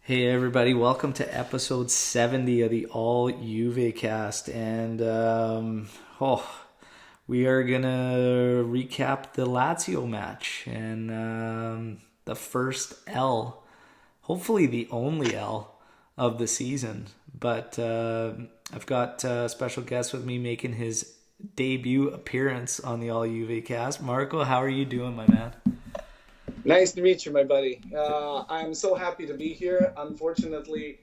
Hey everybody, welcome to episode 70 of the All JuveCast. And we are going to recap the Lazio match and the first L, hopefully the only L of the season. But I've got a special guest with me making his debut appearance on the All JuveCast. Marko, how are you doing, my man? Nice to meet you, my buddy. I'm so happy to be here. Unfortunately,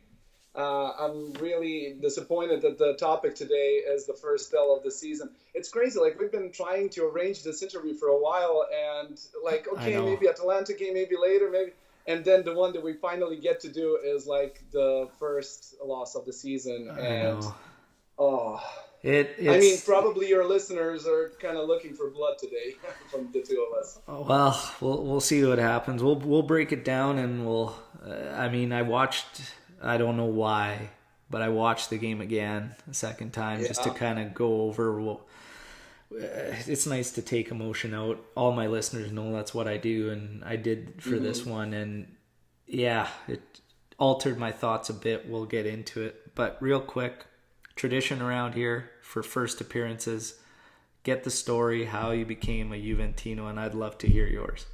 I'm really disappointed that the topic today is the first tell of the season. It's crazy. Like, we've been trying to arrange this interview for a while, and like, I okay, know. maybe Atalanta game, maybe later, maybe. And then the one that we finally get to do is like the first loss of the season. I And know. oh, It I mean, it's probably your listeners are kind of looking for blood today from the two of us. Well, we'll see what happens. We'll break it down and we'll. I mean, I watched. I don't know why, but I watched the game again a second time just to Yeah. kind of go over. It's nice to take emotion out. All my listeners know that's what I do, and I did for this Hmm. one. And yeah, it altered my thoughts a bit. We'll get into it, but real quick, tradition around here for first appearances. Get the story how you became a Juventino, and I'd love to hear yours.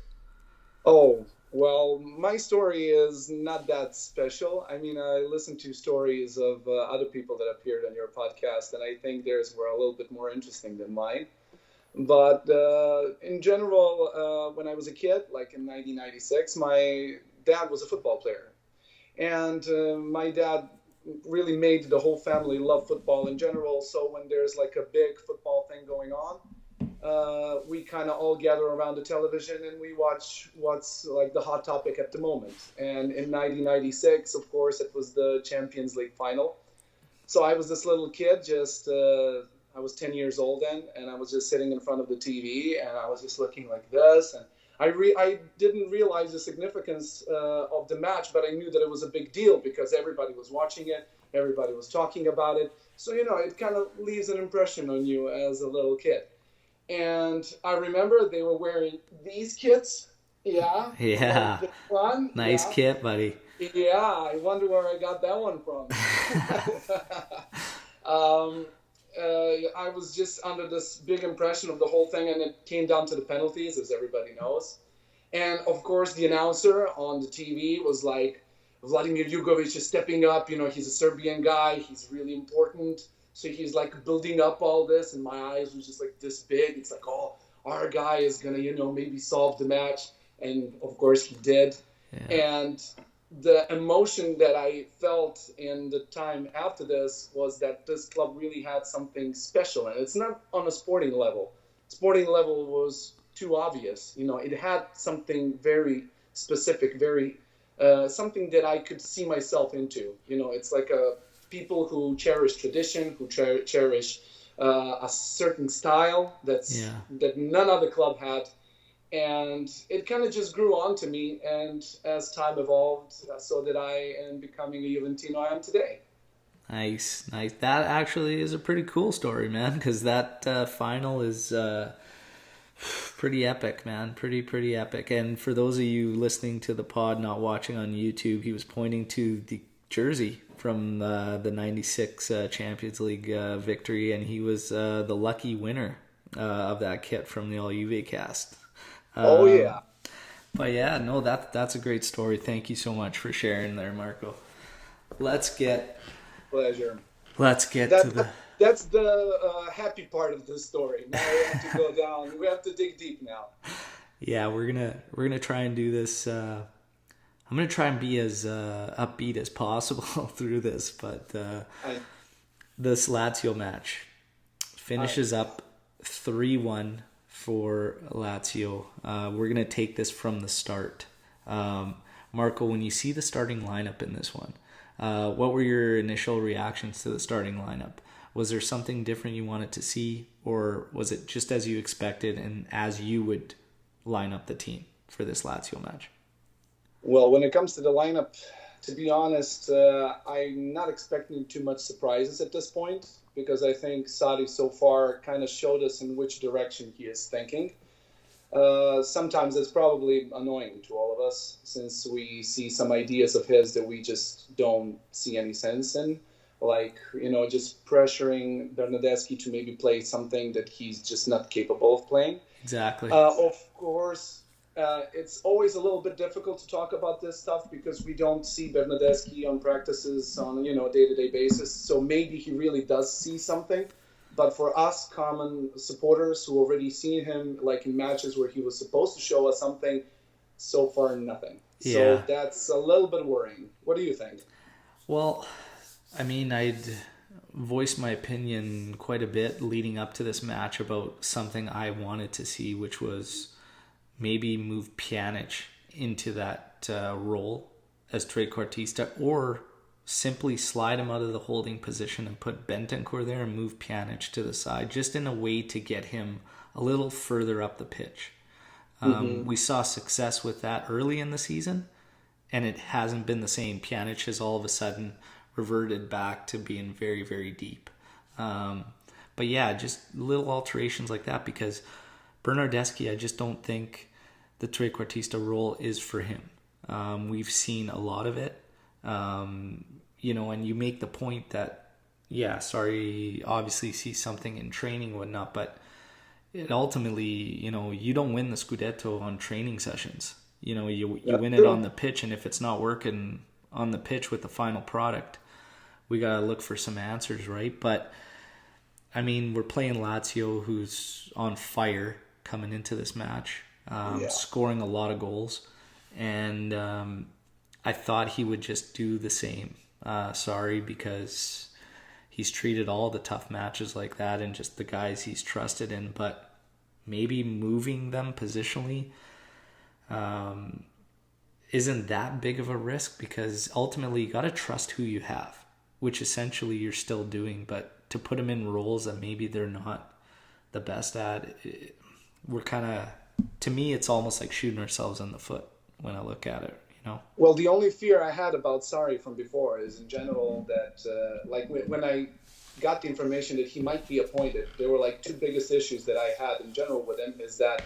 Oh, well, my story is not that special. I mean, I listened to stories of other people that appeared on your podcast, and I think theirs were a little bit more interesting than mine. But in general, when I was a kid, like in 1996, my dad was a football player. And my dad really made the whole family love football in general. So when there's like a big football thing going on, we kind of all gather around the television and we watch what's like the hot topic at the moment. And in 1996, of course, it was the Champions League final. So I was this little kid, just I was 10 years old then, and I was just sitting in front of the TV, and I was just looking like this, and I didn't realize the significance of the match, but I knew that it was a big deal because everybody was watching it, everybody was talking about it. So it kind of leaves an impression on you as a little kid. And I remember they were wearing these kits, yeah, like Yeah, this one, nice yeah. kit, buddy. Yeah, I wonder where I got that one from. um, I was just under this big impression of the whole thing, and it came down to the penalties, as everybody knows. And of course, the announcer on the TV was like, Vladimir Jugovic is stepping up. He's a Serbian guy. He's really important. So he's like building up all this, and my eyes was just like this big. It's like, oh, our guy is gonna, maybe solve the match. And of course, he did. Yeah, And the emotion that I felt in the time after this was that this club really had something special. And it's not on a sporting level. Sporting level was too obvious. It had something very specific, very something that I could see myself into. It's like a people who cherish tradition, who cherish a certain style yeah, that none other club had, and it kind of just grew on to me. And as time evolved, so that I am becoming a Juventino I am today. nice, nice. That actually is a pretty cool story, man. Because that final is pretty epic, man. Pretty epic. And for those of you listening to the pod, not watching on YouTube, he was pointing to the jersey from the '96 Champions League victory, and he was the lucky winner of that kit from the All Juve cast. Oh Um, yeah, but yeah, no, that's a great story. Thank you so much for sharing there, Marco. Let's get pleasure. let's get to That, the that that's the happy part of the story. Now we have to go down. We have to dig deep now. yeah. We're gonna try and do this. I'm gonna try and be as upbeat as possible through this, but I this Lazio match I finishes up 3-1 for Lazio. We're gonna take this from the start. Marco, when you see the starting lineup in this one, what were your initial reactions to the starting lineup? Was there something different you wanted to see, or was it just as you expected and as you would line up the team for this Lazio match? Well, when it comes to the lineup, to be honest, I'm not expecting too much surprises at this point because I think Sadi so far kind of showed us in which direction he is thinking. Sometimes it's probably annoying to all of us since we see some ideas of his that we just don't see any sense in. Like, just pressuring Bernadeschi to maybe play something that he's just not capable of playing. Exactly. Of course, it's always a little bit difficult to talk about this stuff because we don't see Bernadeschi on practices on a day-to-day basis. So maybe he really does see something. But for us common supporters who already seen him like in matches where he was supposed to show us something, so far nothing. So Yeah. that's a little bit worrying. What do you think? Well, I mean, I'd voiced my opinion quite a bit leading up to this match about something I wanted to see, which was maybe move Pjanic into that role as trequartista, or simply slide him out of the holding position and put Bentancur there and move Pjanic to the side, just in a way to get him a little further up the pitch. We saw success with that early in the season, and it hasn't been the same. Pjanic has all of a sudden reverted back to being very, very deep. But yeah, just little alterations like that, because Bernardeschi, I just don't think the trequartista role is for him. We've seen a lot of it. And you make the point that, obviously see something in training and whatnot, but it ultimately, you don't win the Scudetto on training sessions. You win it on the pitch, and if it's not working on the pitch with the final product, we got to look for some answers, right? But, I mean, we're playing Lazio, who's on fire coming into this match, scoring a lot of goals, and I thought he would just do the same. Because he's treated all the tough matches like that and just the guys he's trusted in, but maybe moving them positionally isn't that big of a risk, because ultimately you got to trust who you have, which essentially you're still doing. But to put them in roles that maybe they're not the best at, we're kind of, to me, it's almost like shooting ourselves in the foot when I look at it. Well, the only fear I had about Sarri from before is in general that, when I got the information that he might be appointed, there were two biggest issues that I had in general with him. Is that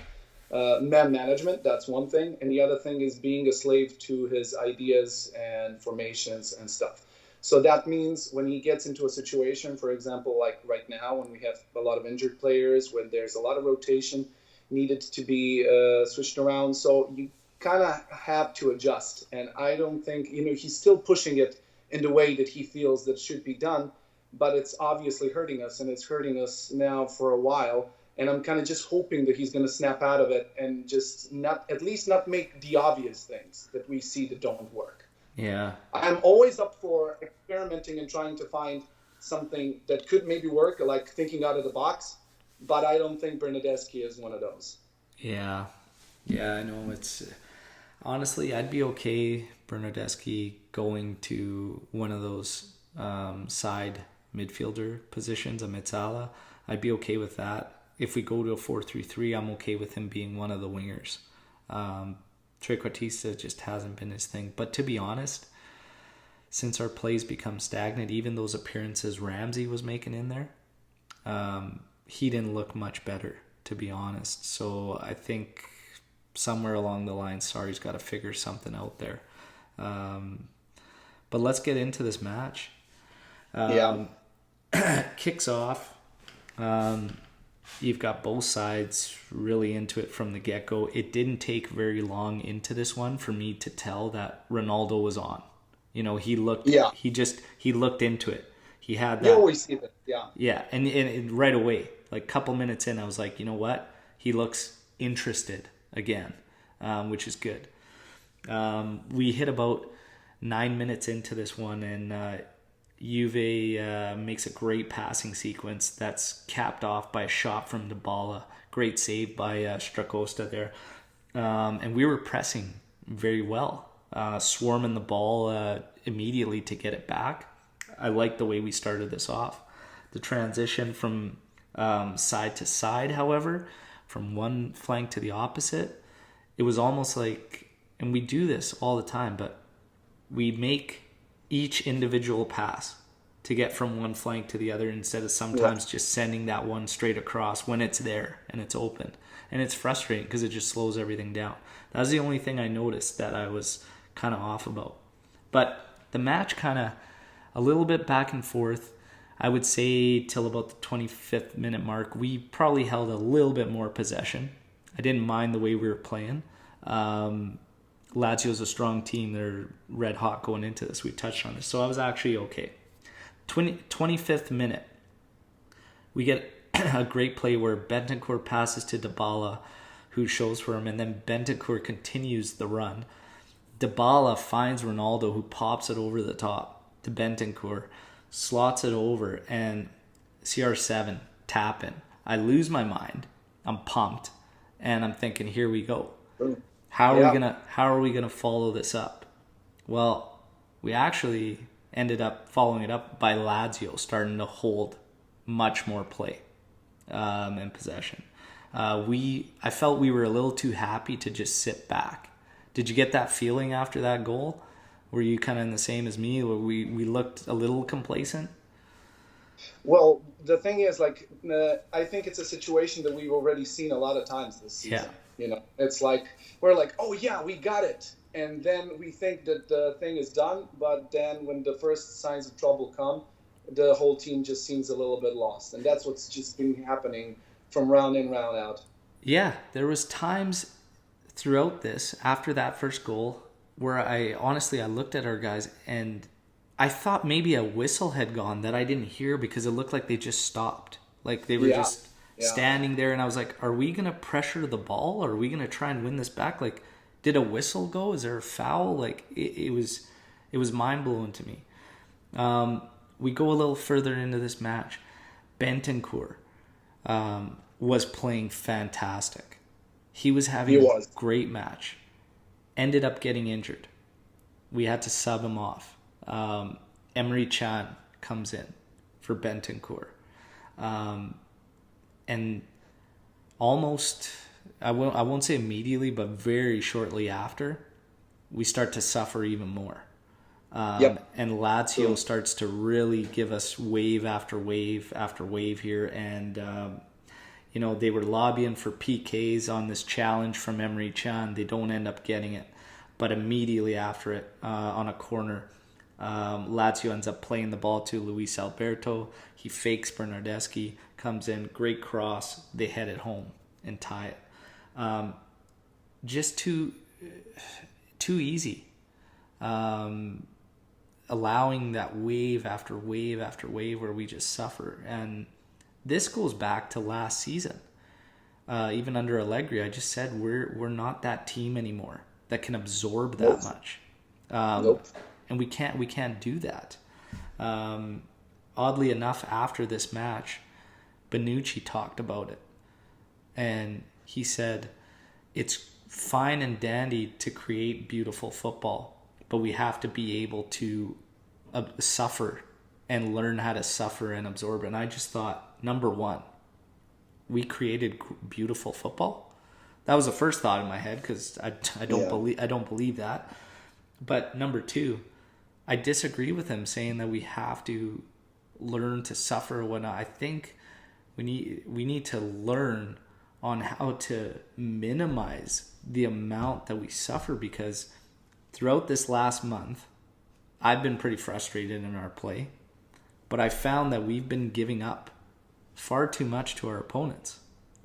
man management, that's one thing, and the other thing is being a slave to his ideas and formations and stuff. So that means when he gets into a situation, for example, like right now when we have a lot of injured players, when there's a lot of rotation needed to be switched around, so you kind of have to adjust. And I don't think, he's still pushing it in the way that he feels that should be done, but it's obviously hurting us, and it's hurting us now for a while. And I'm kind of just hoping that he's going to snap out of it and just at least not make the obvious things that we see that don't work. Yeah. I'm always up for experimenting and trying to find something that could maybe work, like thinking out of the box, but I don't think Bernadeschi is one of those. Yeah. Yeah, I know. It's honestly, I'd be okay Bernardeschi going to one of those side midfielder positions, a Mezzala. I'd be okay with that. If we go to a 4-3-3, I'm okay with him being one of the wingers. Trequartista just hasn't been his thing. But to be honest, since our plays become stagnant, even those appearances Ramsey was making in there, he didn't look much better, to be honest. So I think somewhere along the line, Sarri's got to figure something out there. But let's get into this match. Kicks off. You've got both sides really into it from the get-go. It didn't take very long into this one for me to tell that Ronaldo was on. He looked into it. He had that. You always see that, yeah. Yeah, and right away, like a couple minutes in, I was like, you know what? He looks interested again, which is good. We hit about 9 minutes into this one, and Juve makes a great passing sequence that's capped off by a shot from Dybala. Great save by Stracosta there. And we were pressing very well, swarming the ball immediately to get it back. I like the way we started this off. The transition from side to side, however, from one flank to the opposite, it was almost like, and we do this all the time, but we make each individual pass to get from one flank to the other instead of sometimes just sending that one straight across when it's there and it's open. And it's frustrating because it just slows everything down. That was the only thing I noticed that I was kind of off about. But the match kind of a little bit back and forth. I would say till about the 25th minute mark, we probably held a little bit more possession. I didn't mind the way we were playing. Lazio's a strong team. They're red hot going into this. We touched on this. So I was actually okay. 25th minute, we get a great play where Bentancur passes to Dybala, who shows for him, and then Bentancur continues the run. Dybala finds Ronaldo, who pops it over the top to Bentancur, slots it over, and CR7 tap in. I lose my mind. I'm pumped, and I'm thinking, here we go. How are we gonna follow this up? Well, we actually ended up following it up by Lazio starting to hold much more play in possession. I felt we were a little too happy to just sit back. Did you get that feeling after that goal? Were you kind of in the same as me, where we looked a little complacent? Well, the thing is, like, I think it's a situation that we've already seen a lot of times this season. Yeah. You know, it's like we're like, oh yeah, we got it, and then we think that the thing is done, but then when the first signs of trouble come, the whole team just seems a little bit lost, and that's what's just been happening from round in, round out. Yeah, there was times throughout this after that first goal where I looked at our guys and I thought maybe a whistle had gone that I didn't hear because it looked like they just stopped. Like they were just standing there, and I was like, are we going to pressure the ball? Or are we going to try and win this back? Like, did a whistle go? Is there a foul? Like, it was mind-blowing to me. We go a little further into this match. Bentancur was playing fantastic. He was having a great match. Ended up getting injured. We had to sub him off. Emery Chan comes in for Bentancur. And almost, I won't say immediately, but very shortly after, we start to suffer even more. And Lazio starts to really give us wave after wave after wave here. And, they were lobbying for PKs on this challenge from Emery Chan. They don't end up getting it. But immediately after it, on a corner, Lazio ends up playing the ball to Luis Alberto. He fakes Bernardeschi, comes in, great cross. They head it home and tie it. Just too easy. Allowing that wave after wave after wave where we just suffer. And this goes back to last season. Even under Allegri, I just said we're not that team anymore that can absorb that much. And we can't do that. Oddly enough, after this match, Bonucci talked about it. And he said, it's fine and dandy to create beautiful football, but we have to be able to suffer and learn how to suffer and absorb it. And I just thought, number one, we created beautiful football. That was the first thought in my head because I don't believe that. But number two, I disagree with him saying that we have to learn to suffer or whatnot. I think we need to learn on how to minimize the amount that we suffer, because throughout this last month, I've been pretty frustrated in our play, but I found that we've been giving up far too much to our opponents.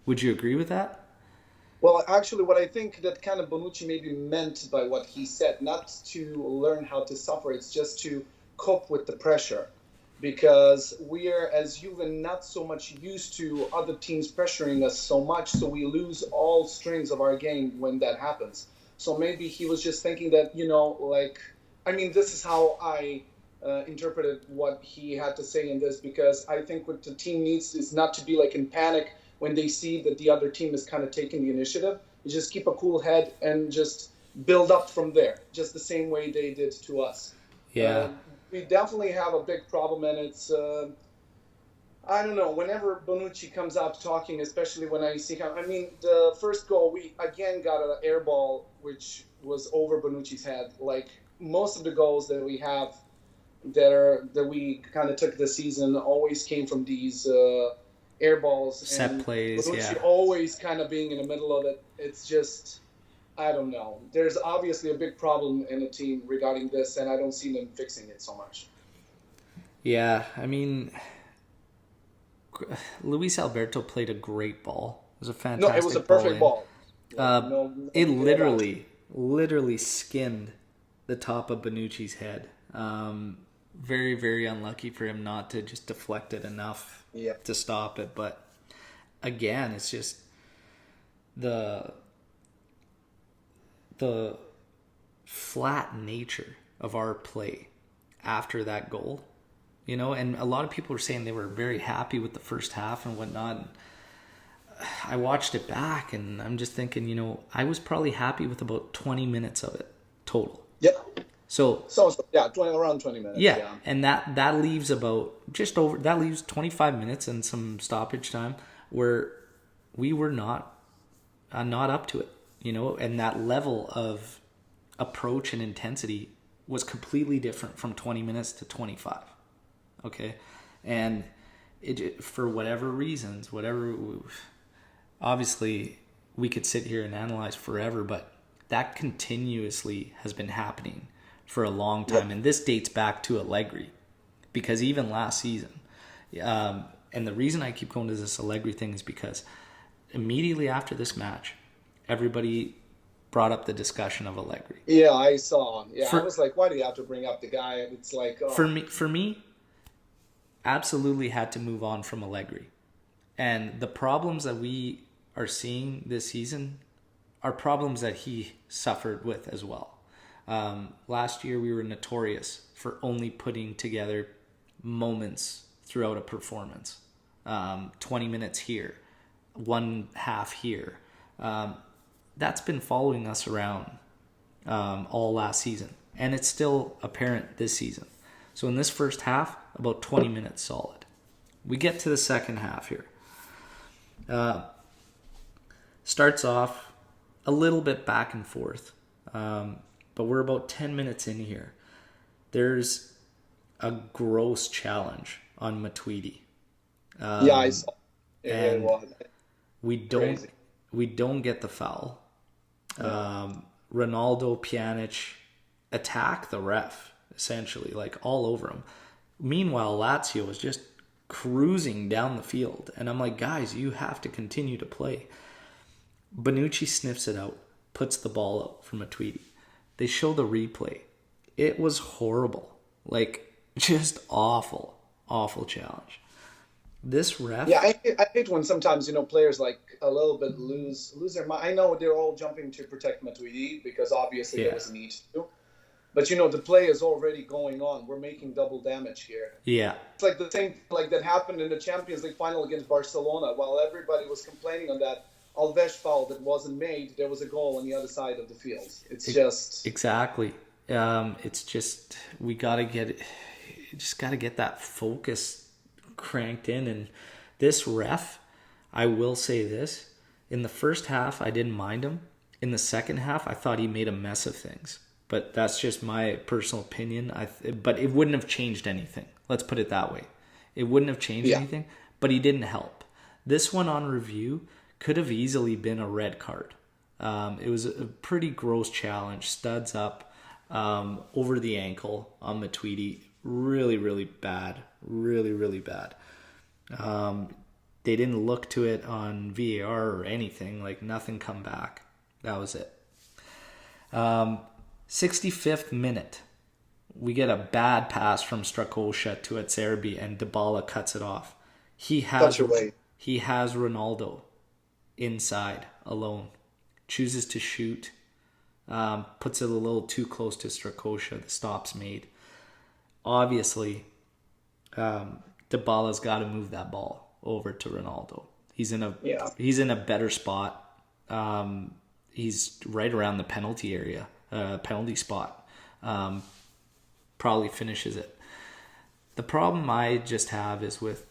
Would you agree with that? Well, actually, what I think that kind of Bonucci maybe meant by what he said, not to learn how to suffer, it's just to cope with the pressure. Because we are, as Juve, not so much used to other teams pressuring us so much, so we lose all strings of our game when that happens. So maybe he was just thinking that, this is how I interpreted what he had to say in this, because I think what the team needs is not to be like in panic when they see that the other team is kind of taking the initiative. You just keep a cool head and just build up from there, just the same way they did to us. Yeah. We definitely have a big problem, and it's, I don't know, whenever Bonucci comes out talking, especially when I see him, the first goal, we again got an air ball, which was over Bonucci's head. Like, most of the goals that we have, that we kind of took this season always came from these air balls Set and plays, Bonucci yeah. always kind of being in the middle of it. It's just, I don't know. There's obviously a big problem in the team regarding this, and I don't see them fixing it so much. Yeah, I mean, Luis Alberto played a great ball. It was a fantastic No, it was a perfect ball. It literally skinned the top of Bonucci's head. Very, very unlucky for him not to just deflect it enough to stop it. But again, it's just the flat nature of our play after that goal. You know, and a lot of people were saying they were very happy with the first half and whatnot. I watched it back and I'm just thinking, you know, I was probably happy with about 20 minutes of it total. Yep. So yeah, around 20 minutes. Yeah, and that leaves that leaves 25 minutes and some stoppage time where we were not up to it, you know, and that level of approach and intensity was completely different from 20 minutes to 25. Okay, and it, for whatever reasons, obviously we could sit here and analyze forever, but that continuously has been happening for a long time, and this dates back to Allegri, because even last season, and the reason I keep going to this Allegri thing is because immediately after this match, everybody brought up the discussion of Allegri. Yeah, I saw. Yeah, I was like, why do you have to bring up the guy? And it's like, oh. For me, absolutely had to move on from Allegri. And the problems that we are seeing this season are problems that he suffered with as well. Last year, we were notorious for only putting together moments throughout a performance. 20 minutes here, one half here. That's been following us around all last season. And it's still apparent this season. So in this first half, about 20 minutes solid. We get to the second half here. Starts off a little bit back and forth. But we're about 10 minutes in here. There's a gross challenge on Matuidi. Yeah, I saw. And we don't get the foul. Ronaldo, Pjanic attack the ref, essentially, like all over him. Meanwhile, Lazio is just cruising down the field. And I'm like, guys, you have to continue to play. Bonucci sniffs it out, puts the ball up for Matuidi. They show the replay. It was horrible. Like, just awful challenge. This ref... Yeah, I hate when sometimes, players like a little bit lose their mind. I know they're all jumping to protect Matuidi because obviously there was a need to. But, the play is already going on. We're making double damage here. Yeah. It's like the thing that happened in the Champions League final against Barcelona. While everybody was complaining on that Alves foul that wasn't made, there was a goal on the other side of the field. It's just... Exactly. It's just, we got to get that focus cranked in. And this ref, I will say this, in the first half, I didn't mind him. In the second half, I thought he made a mess of things. But that's just my personal opinion. But it wouldn't have changed anything. Let's put it that way. It wouldn't have changed anything, but he didn't help. This one on review could have easily been a red card. It was a pretty gross challenge. Studs up over the ankle on Matuidi. Really, really bad. Really, really bad. They didn't look to it on VAR or anything. Like, nothing come back. That was it. 65th minute. We get a bad pass from Strakosha to Acerbi, and Dybala cuts it off. He has Ronaldo inside alone, chooses to shoot, puts it a little too close to Strakosha. The stop's made. Obviously, Dybala's got to move that ball over to Ronaldo. He's in a better spot. He's right around the penalty area, penalty spot. Probably finishes it. The problem I just have is with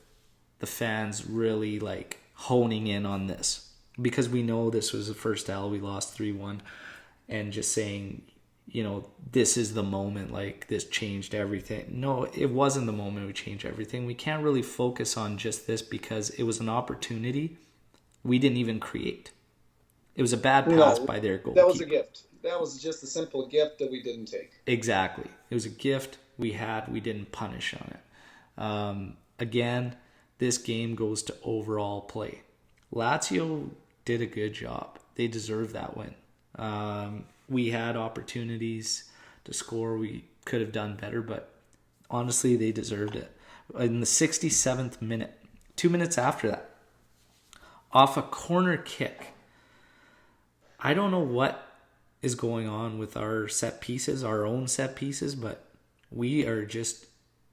the fans really like honing in on this, because we know this was the first L, we lost 3-1, and just saying, this is the moment, like this changed everything. No, it wasn't the moment we changed everything. We can't really focus on just this because it was an opportunity we didn't even create. It was a bad pass No, by their that was a goalkeeper. gift. That was just a simple gift that we didn't take. Exactly. It was a gift we didn't punish on it. Again, this game goes to overall play. Lazio did a good job. They deserve that win. We had opportunities to score. We could have done better, but honestly, they deserved it. In the 67th minute, 2 minutes after that, off a corner kick. I don't know what is going on with our set pieces, our own set pieces, but we are just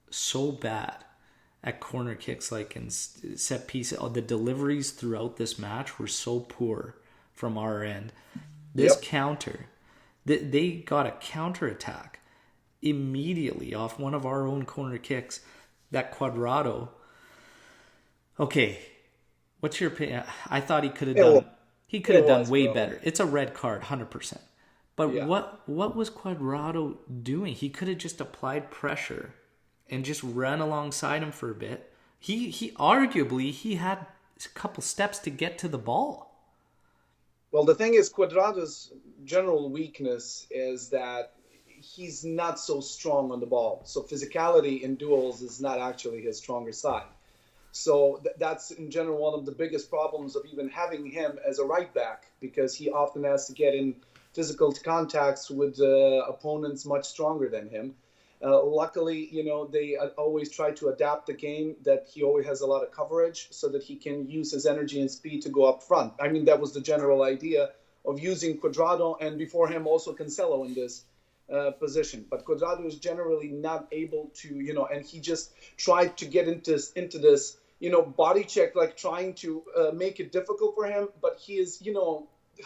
so bad at corner kicks, like in set pieces. The deliveries throughout this match were so poor from our end. This Yep. counter, they got a counter attack immediately off one of our own corner kicks. That Quadrado. Okay, what's your opinion? I thought he could have It was, done. He could have it done was, way bro. better. It's a red card, 100%. But Yeah. what was Quadrado doing? He could have just applied pressure and just ran alongside him for a bit. He arguably he had a couple steps to get to the ball. Well, the thing is, Cuadrado's general weakness is that he's not so strong on the ball. So physicality in duels is not actually his stronger side. So that's in general one of the biggest problems of even having him as a right back, because he often has to get in physical contacts with opponents much stronger than him. Luckily, they always try to adapt the game that he always has a lot of coverage so that he can use his energy and speed to go up front. I mean, that was the general idea of using Cuadrado and before him also Cancelo in this position. But Cuadrado is generally not able to, and he just tried to get into this, body check, like trying to make it difficult for him. But he is,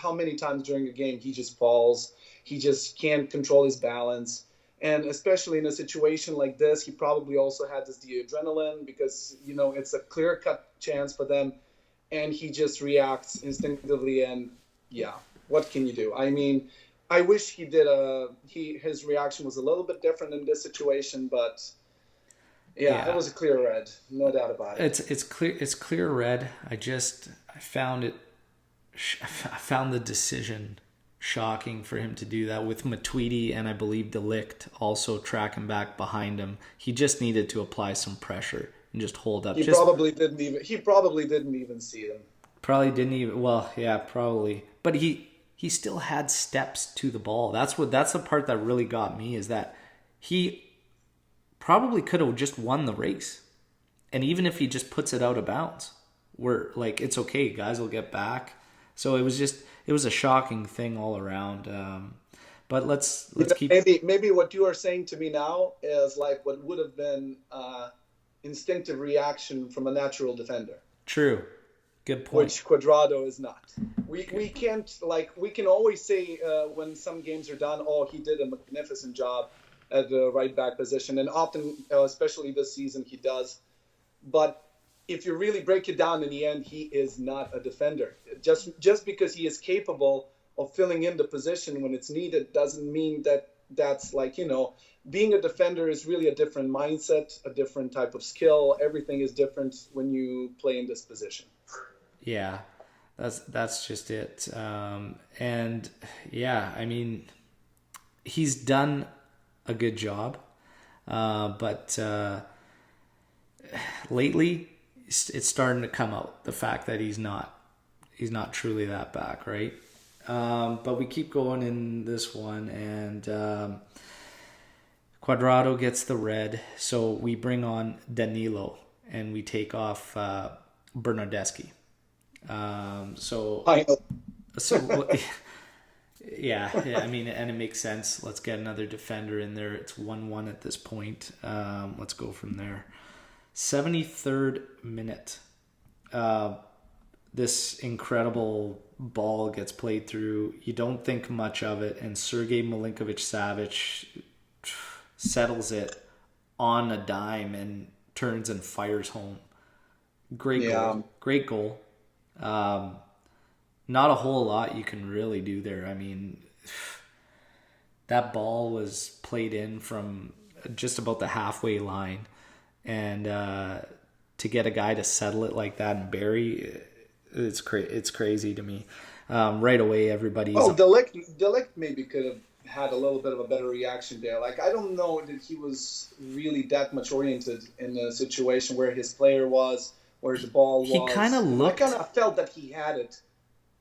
how many times during a game he just falls. He just can't control his balance. And especially in a situation like this, he probably also had the adrenaline because, it's a clear-cut chance for them. And he just reacts instinctively. And, yeah, what can you do? I mean, I wish his reaction was a little bit different in this situation. But, yeah, it was a clear red. No doubt about it. It's clear red. I found the decision shocking for him to do that with Matuidi and I believe De Ligt also tracking back behind him. He just needed to apply some pressure and just hold up. He probably didn't even see them. Probably didn't even. Well, yeah, probably. But he still had steps to the ball. That's the part that really got me, is that he probably could have just won the race. And even if he just puts it out of bounds, we're like, it's okay, guys will get back. So it was a shocking thing all around. But let's keep. Maybe what you are saying to me now is like what would have been instinctive reaction from a natural defender. True, good point. Which Cuadrado is not. We can't, we can always say when some games are done, oh, he did a magnificent job at the right back position, and often, especially this season, he does. But if you really break it down, in the end, he is not a defender. Just because he is capable of filling in the position when it's needed doesn't mean that's being a defender is really a different mindset, a different type of skill. Everything is different when you play in this position. Yeah, that's just it. And yeah, I mean, he's done a good job, but lately it's starting to come out, the fact that he's not truly that back, right? But we keep going in this one, and Quadrado gets the red, so we bring on Danilo and we take off Bernardeschi. Yeah, I mean, and it makes sense. Let's get another defender in there. It's 1-1 at this point. Let's go from there. 73rd minute. This incredible ball gets played through. You don't think much of it, and Sergei Milinkovic-Savic settles it on a dime and turns and fires home. Great goal. Not a whole lot you can really do there. I mean, that ball was played in from just about the halfway line, and to get a guy to settle it like that and bury, it's crazy to me. Right away, everybody's... Oh, Delict maybe could have had a little bit of a better reaction there. Like, I don't know that he was really that much oriented in the situation where his player was, where the ball was. He kind of looked... I kind of felt that he had it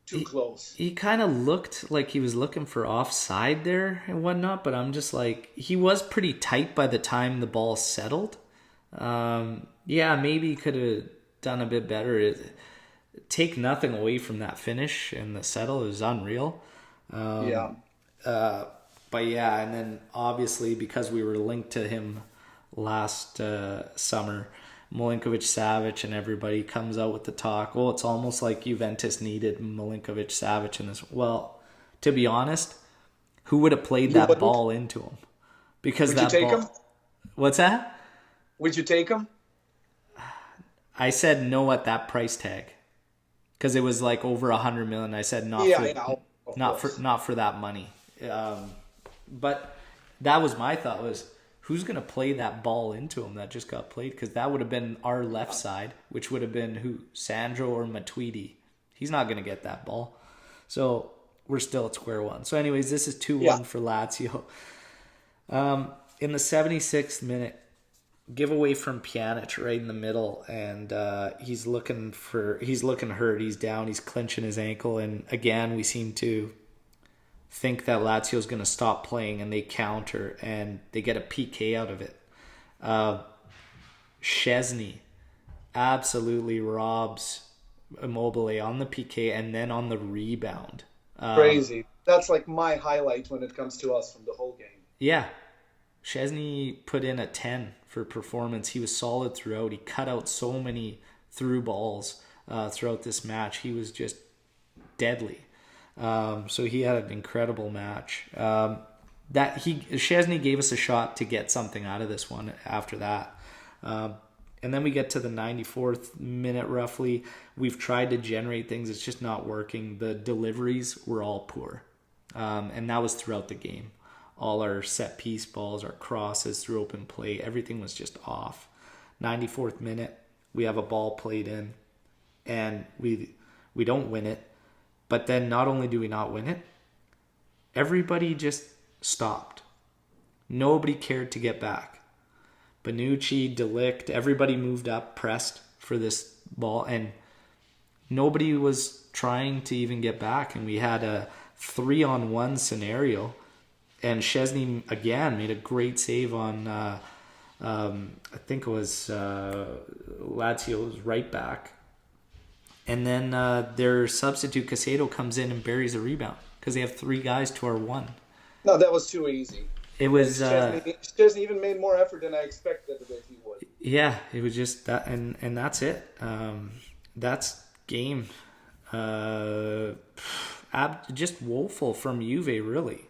too close. He kind of looked like he was looking for offside there and whatnot, but I'm just like, he was pretty tight by the time the ball settled. Yeah, maybe he could have done a bit better. Take nothing away from that finish and the settle is unreal. But yeah, and then obviously because we were linked to him last summer, Milinkovic-Savic and everybody comes out with the talk. Oh, it's almost like Juventus needed Milinkovic-Savic in this. Well, to be honest, who would have played that ball into him? Because would that you take ball... him? What's that? Would you take him? I said no at that price tag because it was like over 100 million. I said not for that money. But that was my thought, was who's going to play that ball into him that just got played? Because that would have been our left side, which would have been who? Sandro or Matuidi. He's not going to get that ball. So we're still at square one. So anyways, this is 2-1 for Lazio. In the 76th minute, giveaway from Pjanic right in the middle, and he's looking hurt. He's down. He's clenching his ankle, and again we seem to think that Lazio's going to stop playing, and they counter and they get a PK out of it. Szczesny absolutely robs Immobile on the PK and then on the rebound. Crazy. That's like my highlight when it comes to us from the whole game. Yeah. Szczesny put in a 10 for performance. He was solid throughout. He cut out so many through balls throughout this match. He was just deadly. So he had an incredible match. Szczesny gave us a shot to get something out of this one after that. And then we get to the 94th minute roughly. We've tried to generate things. It's just not working. The deliveries were all poor. And that was throughout the game. All our set piece balls, our crosses through open play, everything was just off. 94th minute, we have a ball played in, and we don't win it. But then not only do we not win it, everybody just stopped. Nobody cared to get back. Bonucci, Delict, everybody moved up, pressed for this ball, and nobody was trying to even get back. And we had a 3-on-1 scenario. And Szczesny, again, made a great save on, I think it was Lazio's right back. And then their substitute, Casado, comes in and buries a rebound because they have 3 guys to our 1. No, that was too easy. It was... Szczesny even made more effort than I expected that he would. Yeah, it was just that, and that's it. That's game. Just woeful from Juve, really.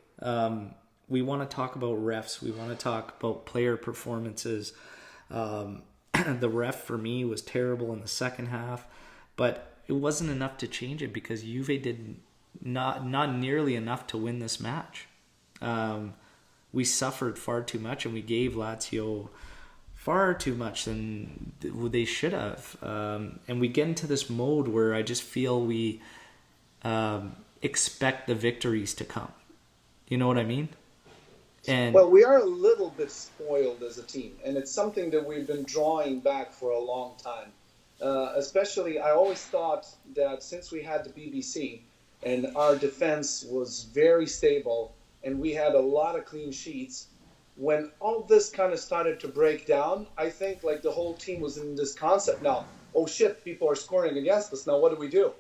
We want to talk about refs. We want to talk about player performances. The ref for me was terrible in the second half, but it wasn't enough to change it because Juve did not nearly enough to win this match. We suffered far too much, and we gave Lazio far too much than they should have. And we get into this mode where I just feel we expect the victories to come. You know what I mean? Well, we are a little bit spoiled as a team, and it's something that we've been drawing back for a long time. Especially, I always thought that since we had the BBC and our defense was very stable and we had a lot of clean sheets, when all this kind of started to break down, I think like the whole team was in this concept now, oh shit, people are scoring against us, now what do we do?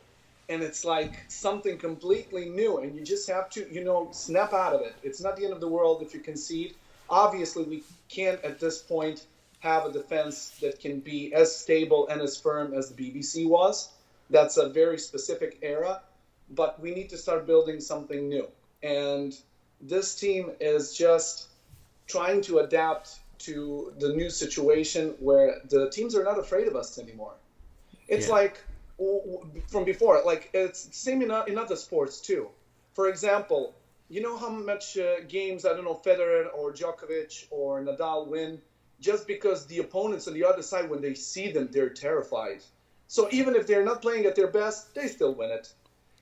And it's like something completely new, and you just have to, snap out of it. It's not the end of the world if you concede. Obviously, we can't at this point have a defense that can be as stable and as firm as the BBC was. That's a very specific era, but we need to start building something new. And this team is just trying to adapt to the new situation where the teams are not afraid of us anymore. It's like from before, like it's the same in other sports too. For example, you know how much games, I don't know, Federer or Djokovic or Nadal win just because the opponents on the other side, when they see them, they're terrified. So even if they're not playing at their best, they still win it.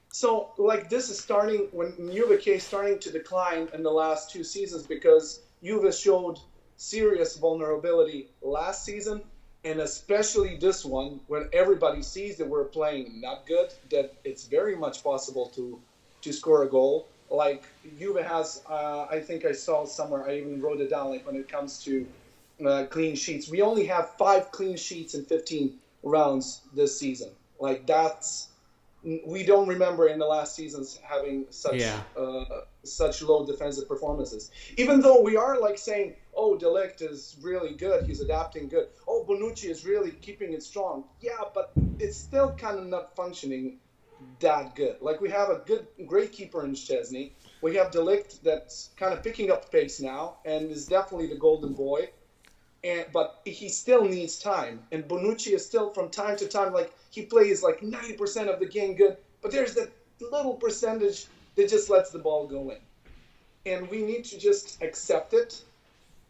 So, like, this is starting when Juve is starting to decline in the last 2 seasons because Juve showed serious vulnerability last season, and especially this one, when everybody sees that we're playing not good, that it's very much possible to score a goal. Like, Juve has, I think I saw somewhere, I even wrote it down, like, when it comes to clean sheets, we only have 5 clean sheets in 15 rounds this season. Like, we don't remember in the last seasons having such low defensive performances. Even though we are like saying, oh, De Ligt is really good, he's adapting good. Oh, Bonucci is really keeping it strong. Yeah, but it's still kind of not functioning that good. Like, we have a great keeper in Szczesny. We have De Ligt that's kind of picking up pace now and is definitely the golden boy. But he still needs time. And Bonucci is still, from time to time, like, he plays like 90% of the game good, but there's that little percentage that just lets the ball go in. And we need to just accept it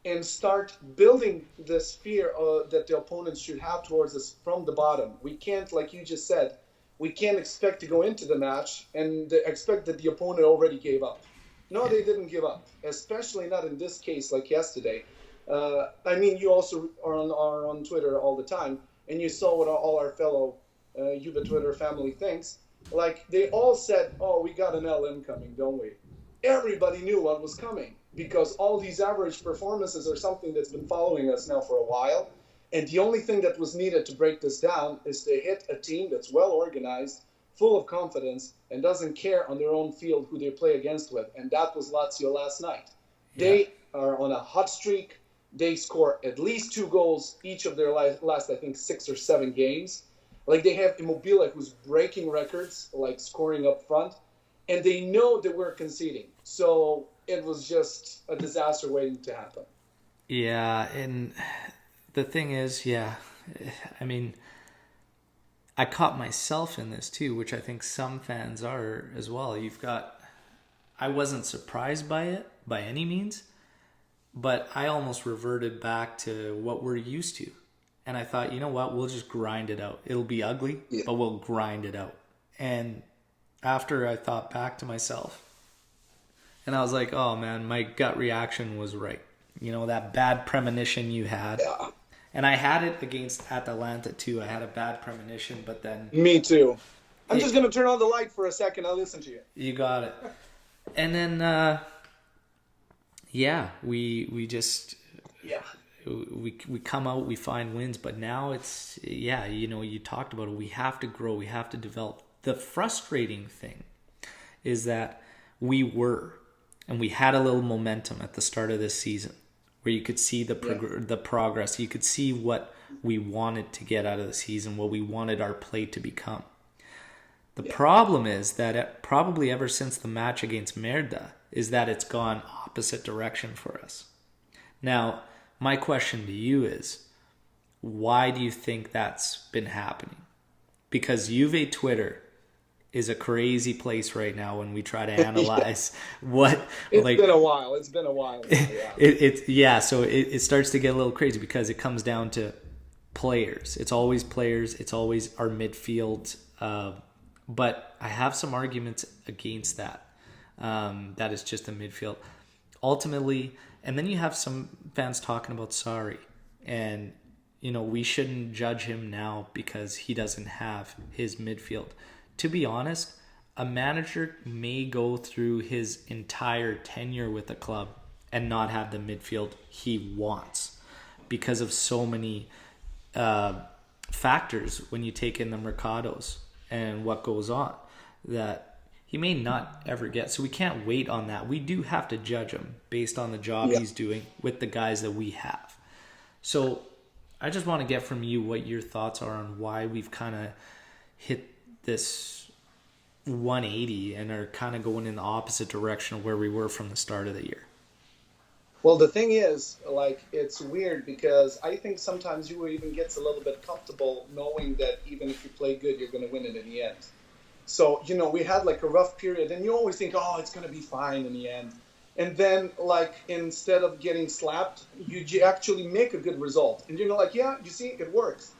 and start building this fear that the opponents should have towards us from the bottom. We can't, like you just said, we can't expect to go into the match and expect that the opponent already gave up. No, they didn't give up, especially not in this case like yesterday. I mean, you also are on Twitter all the time, and you saw what all our fellow Juve Twitter family thinks. Like, they all said, oh, we got an L incoming, don't we? Everybody knew what was coming, because all these average performances are something that's been following us now for a while. And the only thing that was needed to break this down is to hit a team that's well organized, full of confidence, and doesn't care on their own field who they play against with. And that was Lazio last night. Yeah. They are on a hot streak. They score at least 2 goals each of their last, I think, 6 or 7 games. Like, they have Immobile, who's breaking records, like scoring up front. And they know that we're conceding. So it was just a disaster waiting to happen. Yeah, and the thing is, I mean, I caught myself in this too, which I think some fans are as well. I wasn't surprised by it by any means, but I almost reverted back to what we're used to. And I thought, you know what, we'll just grind it out. It'll be ugly, but we'll grind it out. And after I thought back to myself, and I was like, oh man, my gut reaction was right. You know, that bad premonition you had. Yeah. And I had it against Atalanta too. I had a bad premonition, but then... Me too. I'm just going to turn on the light for a second. I'll listen to you. You got it. And then, we just... Yeah. We come out, we find wins, but now it's, you talked about it. We have to grow, we have to develop. The frustrating thing is that we had a little momentum at the start of this season where you could see the progress. You could see what we wanted to get out of the season, what we wanted our play to become. The problem is that probably ever since the match against Merda is that it's gone opposite direction for us. Now, my question to you is, why do you think that's been happening? Because Juve Twitter is a crazy place right now when we try to analyze what... It's been a while. So it starts to get a little crazy because it comes down to players. It's always players. It's always our midfield. But I have some arguments against that. That is just a midfield. Ultimately... And then you have some fans talking about Sarri. And, we shouldn't judge him now because he doesn't have his midfield. To be honest, a manager may go through his entire tenure with a club and not have the midfield he wants because of so many factors when you take in the mercados and what goes on that he may not ever get. So we can't wait on that. We do have to judge him based on the job he's doing with the guys that we have. So I just want to get from you what your thoughts are on why we've kind of hit this 180 and are kind of going in the opposite direction of where we were from the start of the year. Well, the thing is, like, it's weird because I think sometimes you even gets a little bit comfortable knowing that even if you play good, you're going to win it in the end. So, we had like a rough period, and you always think, oh, it's going to be fine in the end. And then, like, instead of getting slapped, you actually make a good result. And like, yeah, you see, it works.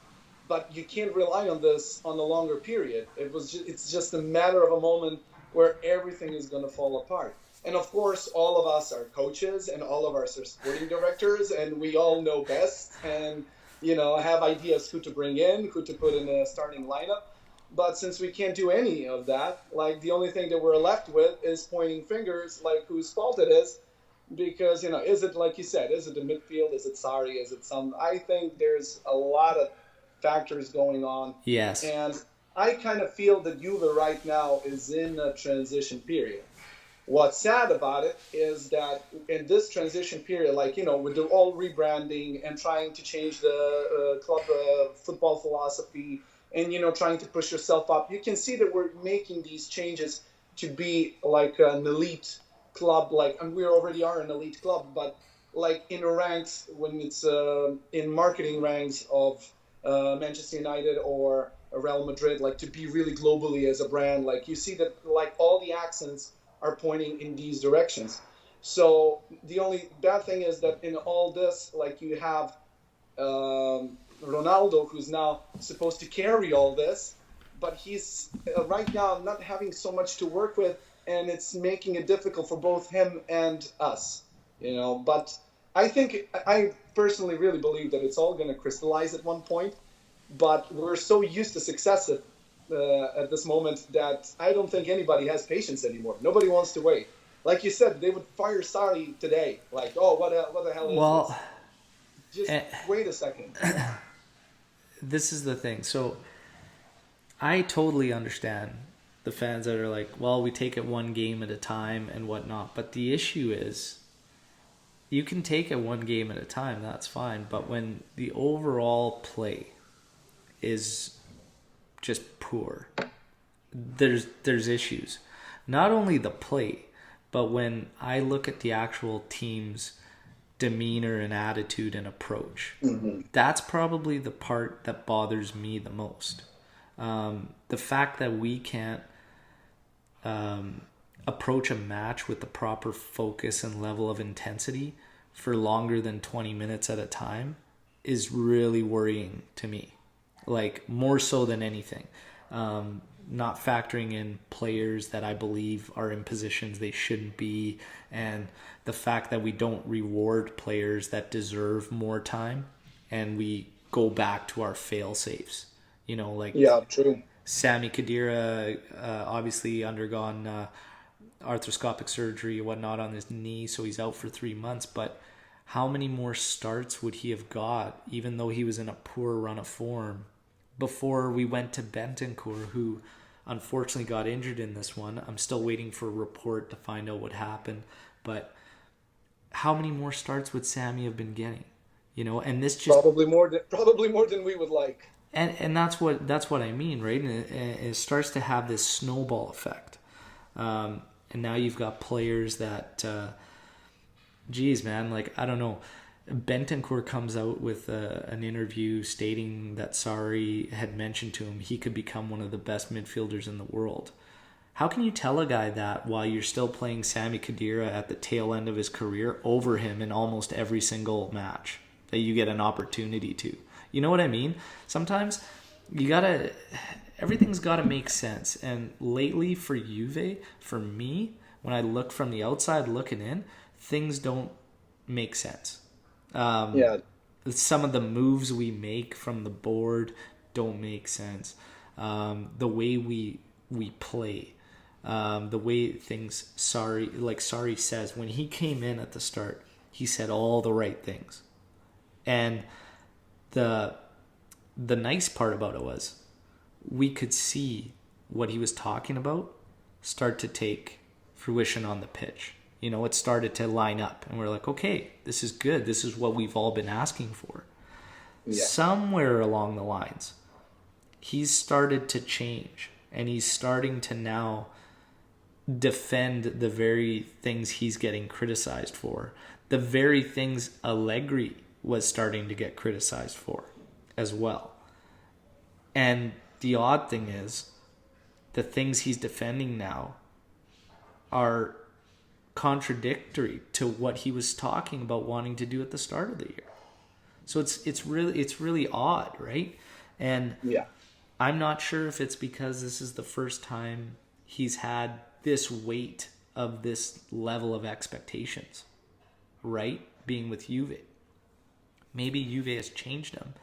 But you can't rely on this on a longer period. It's just a matter of a moment where everything is going to fall apart. And of course, all of us are coaches and all of us are sporting directors, and we all know best and, have ideas who to bring in, who to put in a starting lineup. But since we can't do any of that, like the only thing that we're left with is pointing fingers, like whose fault it is. Because, is it, like you said, is it the midfield? Is it Sarri? Is it some? I think there's a lot of factors going on. Yes. And I kind of feel that Juve right now is in a transition period. What's sad about it is that in this transition period, like, with the all rebranding and trying to change the club football philosophy and, trying to push yourself up, you can see that we're making these changes to be like an elite club, and we already are an elite club, but like in the ranks, when it's in marketing ranks of Manchester United or Real Madrid, like to be really globally as a brand, like you see that like all the accents are pointing in these directions. So the only bad thing is that in all this, like you have Ronaldo, who's now supposed to carry all this, but he's right now not having so much to work with, and it's making it difficult for both him and us, But I personally really believe that it's all going to crystallize at one point, but we're so used to success at this moment that I don't think anybody has patience anymore. Nobody wants to wait. Like you said, they would fire Sarri today. Like, oh, what the hell is this? Just wait a second. This is the thing. So I totally understand the fans that are like, well, we take it one game at a time and whatnot. But the issue is, you can take it one game at a time, that's fine. But when the overall play is just poor, there's issues. Not only the play, but when I look at the actual team's demeanor and attitude and approach, that's probably the part that bothers me the most. The fact that we can't approach a match with the proper focus and level of intensity for longer than 20 minutes at a time is really worrying to me. Like, more so than anything. Not factoring in players that I believe are in positions they shouldn't be, and the fact that we don't reward players that deserve more time, and we go back to our fail safes. Yeah, true. Sami Khedira obviously undergone arthroscopic surgery and whatnot on his knee, so he's out for 3 months. But how many more starts would he have got, even though he was in a poor run of form, before we went to Bentancur, who unfortunately got injured in this one? I'm still waiting for a report to find out what happened. But how many more starts would Sammy have been getting? And this just probably more than we would like. And that's what I mean, right? And it starts to have this snowball effect. And now you've got players that, geez, man, like, I don't know. Bentancur comes out with an interview stating that Sarri had mentioned to him he could become one of the best midfielders in the world. How can you tell a guy that while you're still playing Sami Khedira at the tail end of his career over him in almost every single match that you get an opportunity to? You know what I mean? Sometimes everything's got to make sense. And lately for Juve, for me, when I look from the outside looking in, things don't make sense. Some of the moves we make from the board don't make sense. The way we play, the way things, Sarri says, when he came in at the start, he said all the right things. And the nice part about it was we could see what he was talking about start to take fruition on the pitch. It started to line up, and we're like, okay, this is good. This is what we've all been asking for. Yeah. Somewhere along the lines, he's started to change, and he's starting to now defend the very things he's getting criticized for, the very things Allegri was starting to get criticized for as well. And the odd thing is, the things he's defending now are contradictory to what he was talking about wanting to do at the start of the year. So it's really odd, right? And Yeah. I'm not sure if it's because this is the first time he's had this weight of this level of expectations, right? Being with Juve. Maybe Juve has changed him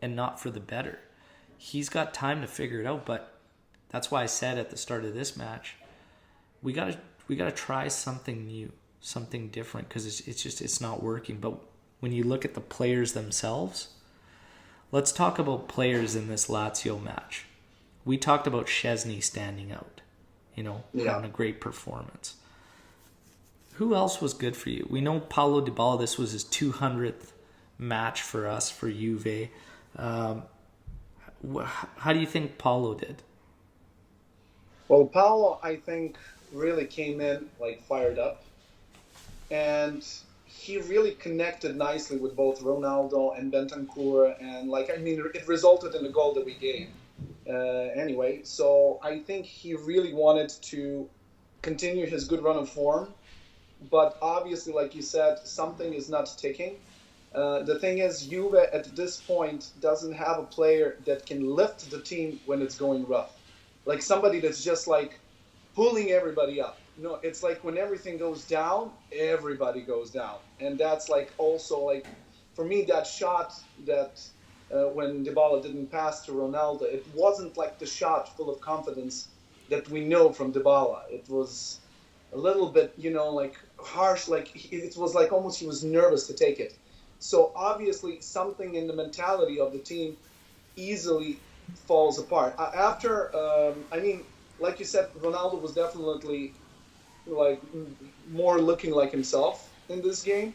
and not for the better. He's got time to figure it out, but that's why I said at the start of this match, we gotta try something new, something different, because it's not working. But when you look at the players themselves, let's talk about players in this Lazio match. We talked about Szczesny standing out, having a great performance. Who else was good for you? We know Paulo Dybala, this was his 200th match for us, for Juve. How do you think Paulo did? Well, Paulo, I think, really came in fired up, and he really connected nicely with both Ronaldo and Bentancur, and it resulted in the goal that we gave. Anyway, so I think he really wanted to continue his good run of form, but obviously, like you said, something is not ticking. The thing is, Juve at this point doesn't have a player that can lift the team when it's going rough. Like somebody that's just pulling everybody up. It's when everything goes down, everybody goes down. And that's also for me, that shot that when Dybala didn't pass to Ronaldo, it wasn't the shot full of confidence that we know from Dybala. It was a little bit, harsh. It was almost he was nervous to take it. So obviously something in the mentality of the team easily falls apart. After, like you said, Ronaldo was definitely more looking like himself in this game.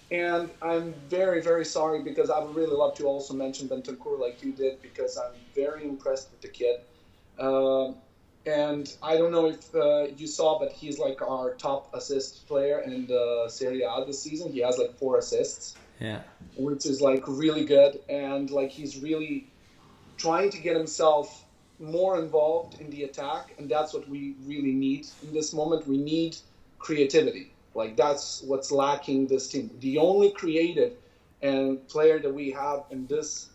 And I'm very, very sorry, because I would really love to also mention Bentancur like you did, because I'm very impressed with the kid. And I don't know if you saw, but he's our top assist player in the Serie A this season. He has 4 assists. Yeah. Which is really good. And he's really trying to get himself more involved in the attack, and that's what we really need in this moment. We need creativity. That's what's lacking this team. The only creative and player that we have in this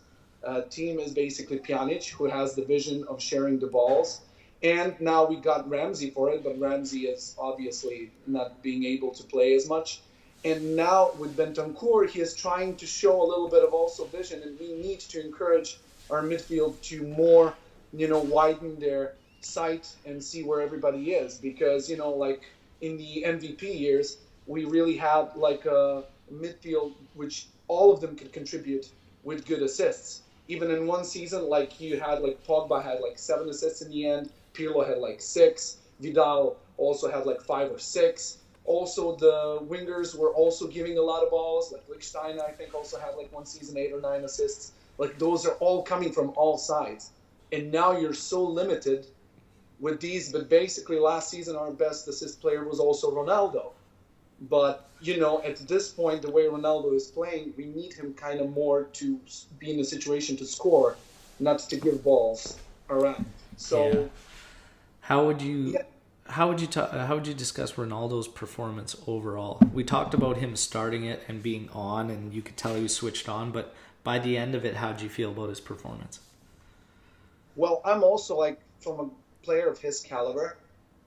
team is basically Pjanic, who has the vision of sharing the balls. And now we got Ramsey for it, but Ramsey is obviously not being able to play as much. And now with Bentancur, he is trying to show a little bit of also vision, and we need to encourage our midfield to more, widen their sight and see where everybody is. Because, in the MVP years, we really had a midfield which all of them could contribute with good assists. Even in one season, you had Pogba had 7 assists in the end, Pirlo had 6, Vidal also had 5 or 6. Also, the wingers were also giving a lot of balls. Lichtsteiner, I think, also had one season 8 or 9 assists. Those are all coming from all sides. And now you're so limited with these. But basically, last season, our best assist player was also Ronaldo. But, at this point, the way Ronaldo is playing, we need him kind of more to be in a situation to score, not to give balls around. So, yeah. How would you discuss Ronaldo's performance overall? We talked about him starting it and being on, and you could tell he was switched on. But by the end of it, how did you feel about his performance? Well, I'm also from a player of his caliber.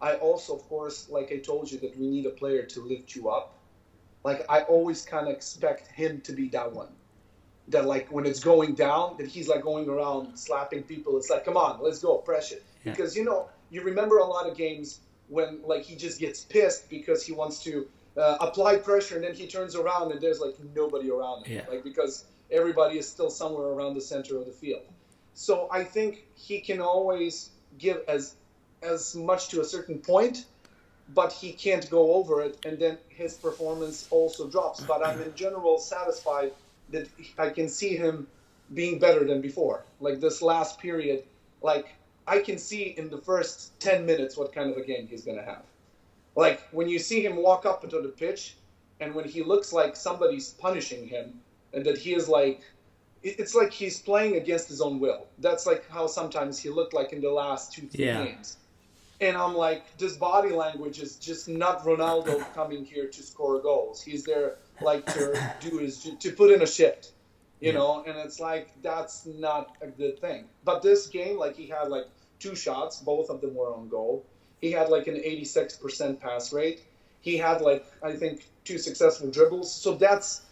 I also, of course, I told you, that we need a player to lift you up. I always kind of expect him to be that one. That when it's going down, that he's going around slapping people. It's come on, let's go, press it. Yeah. Because, you remember a lot of games when he just gets pissed because he wants to apply pressure, and then he turns around and there's nobody around him. Yeah. Because everybody is still somewhere around the center of the field. So I think he can always give as much to a certain point, but he can't go over it, and then his performance also drops. But I'm in general satisfied that I can see him being better than before. This last period, I can see in the first 10 minutes what kind of a game he's going to have. When you see him walk up into the pitch, and when he looks like somebody's punishing him, and that he is it's like he's playing against his own will. That's like how sometimes he looked like in the last 2-3 Yeah. games. And I'm like, this body language is just not Ronaldo coming here to score goals. He's there like to put in a shift, you Yeah. know. And it's like that's not a good thing. But this game, like he had like 2 shots, both of them were on goal. He had like an 86% pass rate. He had like I think 2 successful dribbles. So that's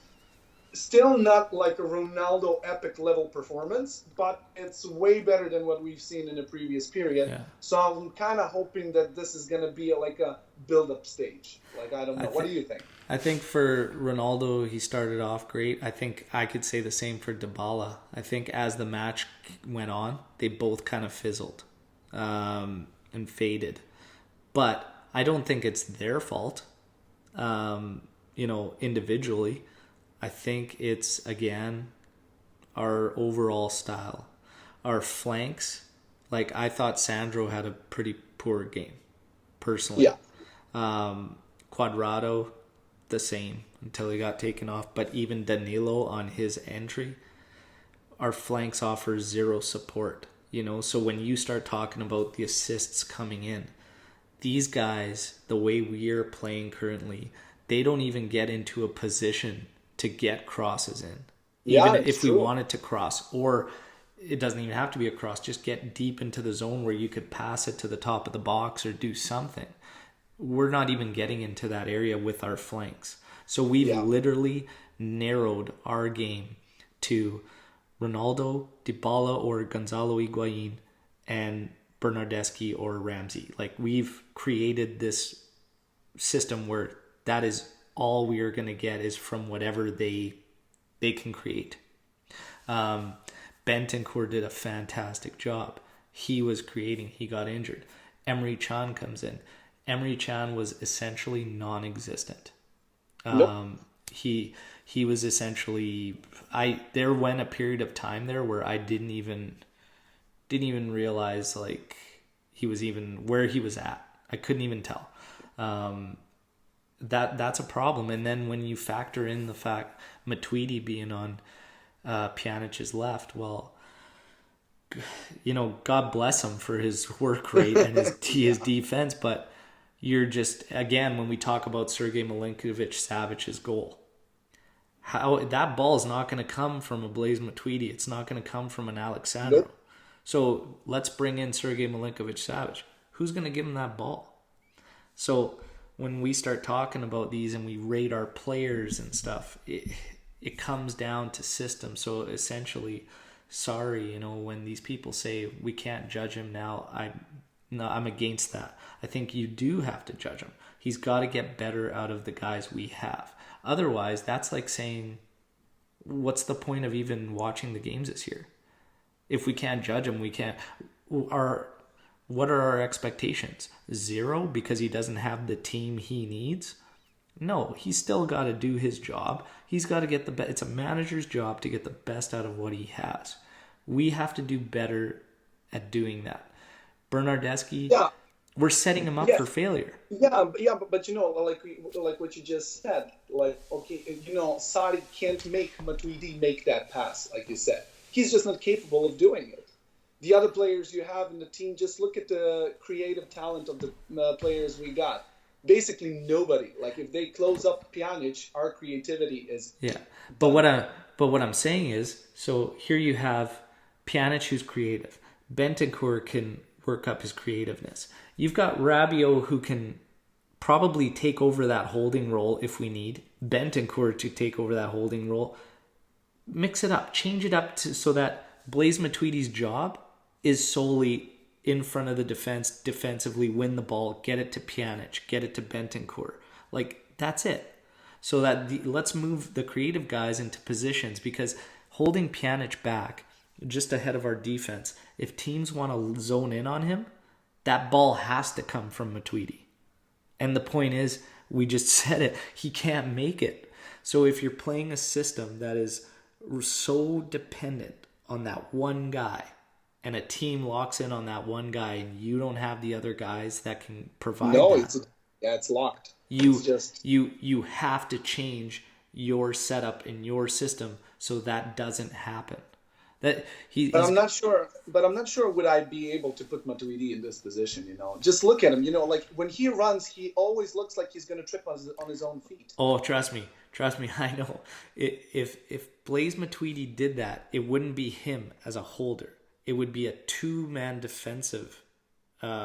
still not like a Ronaldo epic level performance, but it's way better than what we've seen in the previous period. Yeah. So I'm kind of hoping that this is going to be like a build-up stage. Like, I don't know. What do you think? I think for Ronaldo, he started off great. I think I could say the same for Dybala. I think as the match went on, they both kind of fizzled and faded. But I don't think it's their fault, individually. I think it's, again, our overall style. Our flanks, like I thought Sandro had a pretty poor game, personally. Yeah. Quadrado, the same until he got taken off. But even Danilo on his entry, our flanks offer zero support. So when you start talking about the assists coming in, these guys, the way we are playing currently, they don't even get into a position to get crosses in. Even if we wanted to cross, or it doesn't even have to be a cross, just get deep into the zone where you could pass it to the top of the box or do something. We're not even getting into that area with our flanks. So we've literally narrowed our game to Ronaldo, Dybala, or Gonzalo Higuain, and Bernardeschi or Ramsey. Like, we've created this system where that is all we are going to get is from whatever they can create. Bentancur did a fantastic job. He was creating. He got injured. Emre Can comes in. Emre Can was essentially non-existent. Nope. He was essentially. There went a period of time there where I didn't even realize like he was even where he was at. I couldn't even tell. That's a problem. And then when you factor in the fact Matuidi being on Pjanic's left, well, God bless him for his work rate and his defense, but you're just, again, when we talk about Sergei Milinkovic-Savic's goal, how that ball is not going to come from a Blaise Matuidi. It's not going to come from an Alexandro. Nope. So let's bring in Sergei Milinkovic-Savic. Who's going to give him that ball? So when we start talking about these and we rate our players and stuff, it comes down to system. So essentially, sorry, when these people say we can't judge him now, I'm against that. I think you do have to judge him. He's got to get better out of the guys we have. Otherwise, that's like saying, what's the point of even watching the games this year? If we can't judge him, we can't. What are our expectations? 0 because he doesn't have the team he needs? No, he's still got to do his job. He's got to get the best. It's a manager's job to get the best out of what he has. We have to do better at doing that. Bernardeschi, we're setting him up for failure. But like what you just said, like, okay, Sarri can't make Matuidi make that pass, like you said. He's just not capable of doing it. The other players you have in the team, just look at the creative talent of the players we got. Basically nobody. Like, if they close up Pjanic, our creativity is... Yeah, but what I'm saying is, so here you have Pjanic, who's creative. Bentancur can work up his creativeness. You've got Rabiot, who can probably take over that holding role if we need. Bentancur to take over that holding role. Mix it up. Change it up so that Blaise Matuidi's job is solely in front of the defense, defensively, win the ball, get it to Pjanic, get it to Bentancur. Like, that's it. So that let's move the creative guys into positions, because holding Pjanic back just ahead of our defense, if teams want to zone in on him, that ball has to come from Matuidi. And the point is, we just said it, he can't make it. So if you're playing a system that is so dependent on that one guy, and a team locks in on that one guy, and you don't have the other guys that can provide it's locked. You have to change your setup in your system so that doesn't happen. That But he's I'm not sure. But I'm not sure would I be able to put Matuidi in this position. Just look at him. Like when he runs, he always looks like he's going to trip on his own feet. Oh, trust me, I know. If Blaise Matuidi did that, it wouldn't be him as a holder. It would be a two-man defensive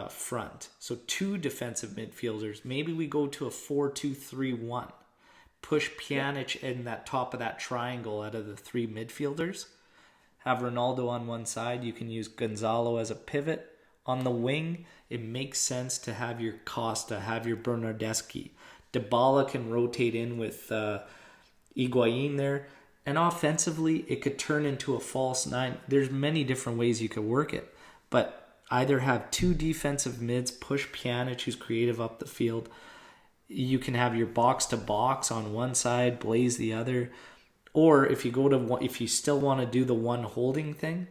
front. So two defensive midfielders. Maybe we go to a 4-2-3-1. Push Pjanic in that top of that triangle out of the three midfielders. Have Ronaldo on one side. You can use Gonzalo as a pivot. On the wing, it makes sense to have your Costa, have your Bernardeschi. Dybala can rotate in with Higuain there. And offensively, it could turn into a false nine. There's many different ways you could work it. But either have two defensive mids, push Pjanic, who's creative up the field. You can have your box-to-box on one side, Blaise the other. Or if you still want to do the one holding thing,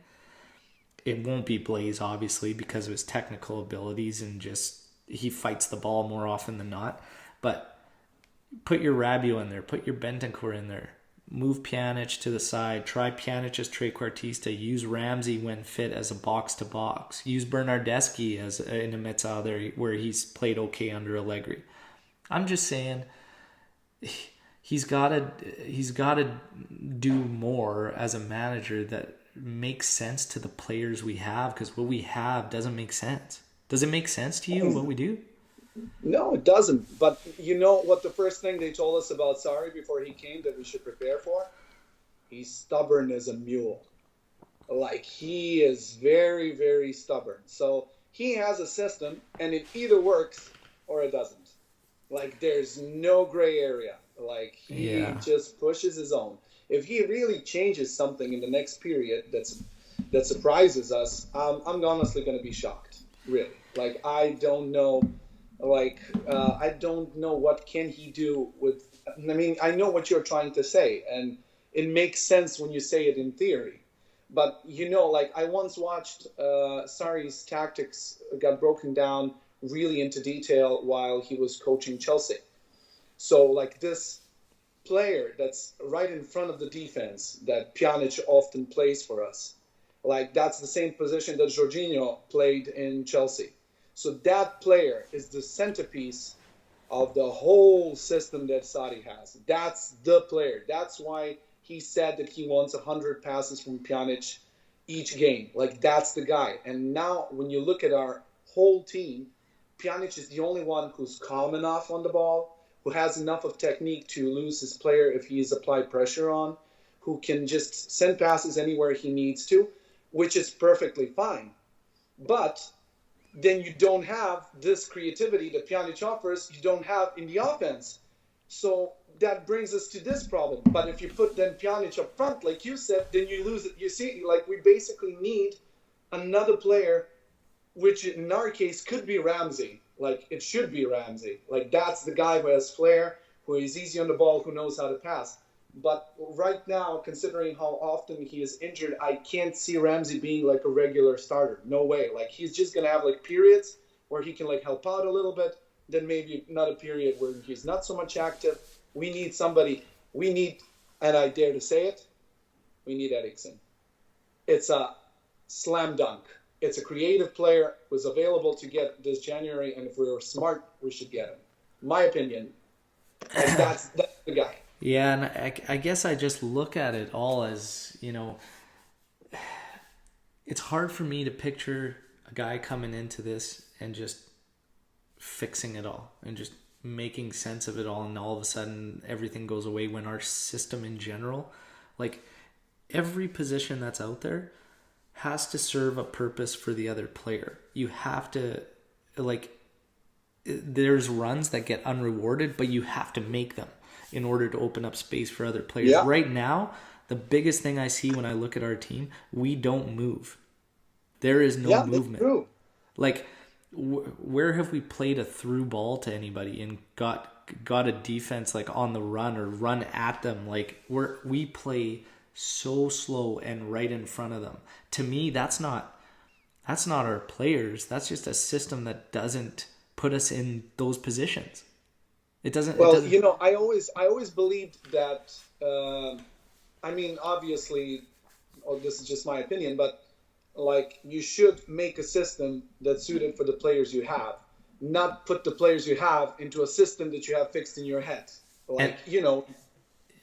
it won't be Blaise, obviously, because of his technical abilities and just he fights the ball more often than not. But put your Rabiot in there, put your Bentancur in there, move Pjanic to the side, try Pjanic as trequartista, use Ramsey when fit as a box-to-box, use Bernardeschi as in a mezza there where he's played okay under Allegri. I'm just saying he's got to do more as a manager that makes sense to the players we have, because what we have doesn't make sense. Does it make sense to you what we do? No, it doesn't. But you know what the first thing they told us about Sarri before he came that we should prepare for? He's stubborn as a mule. Like, he is very, very stubborn. So he has a system, and it either works or it doesn't. Like, there's no gray area. Like, he just pushes his own. If he really changes something in the next period that surprises us, I'm honestly going to be shocked. Really. Like, I don't know. I don't know what can he do with. I mean, I know what you're trying to say, and it makes sense when you say it in theory. But I once watched Sarri's tactics got broken down really into detail while he was coaching Chelsea. So, this player that's right in front of the defense that Pjanic often plays for us, that's the same position that Jorginho played in Chelsea. So that player is the centerpiece of the whole system that Sarri has. That's the player. That's why he said that he wants 100 passes from Pjanic each game. That's the guy. And now when you look at our whole team, Pjanic is the only one who's calm enough on the ball, who has enough of technique to lose his player if he's applied pressure on, who can just send passes anywhere he needs to, which is perfectly fine. But then you don't have this creativity that Pjanic offers, you don't have in the offense. So that brings us to this problem. But if you put then Pjanic up front, like you said, then you lose it. You see, we basically need another player, which in our case could be Ramsey. It should be Ramsey. That's the guy who has flair, who is easy on the ball, who knows how to pass. But right now, considering how often he is injured, I can't see Ramsey being a regular starter. No way. He's just going to have periods where he can help out a little bit. Then maybe another period where he's not so much active. We need somebody. We need, and I dare to say it, we need Eriksen. It's a slam dunk. It's a creative player who's available to get this January, and if we were smart, we should get him. My opinion. And that's the guy. Yeah, and I guess I just look at it all as, it's hard for me to picture a guy coming into this and just fixing it all and just making sense of it all, and all of a sudden everything goes away when our system in general, every position that's out there has to serve a purpose for the other player. You have to, there's runs that get unrewarded, but you have to make them in order to open up space for other players. Yeah. Right now, the biggest thing I see when I look at our team, we don't move. There is no movement. True. Where have we played a through ball to anybody and got a defense on the run or run at them? We play so slow and right in front of them. To me, that's not our players. That's just a system that doesn't put us in those positions. It doesn't. Well, I always believed that I mean, obviously, this is just my opinion, but like you should make a system that's suited for the players you have, not put the players you have into a system that you have fixed in your head. And Like, you know,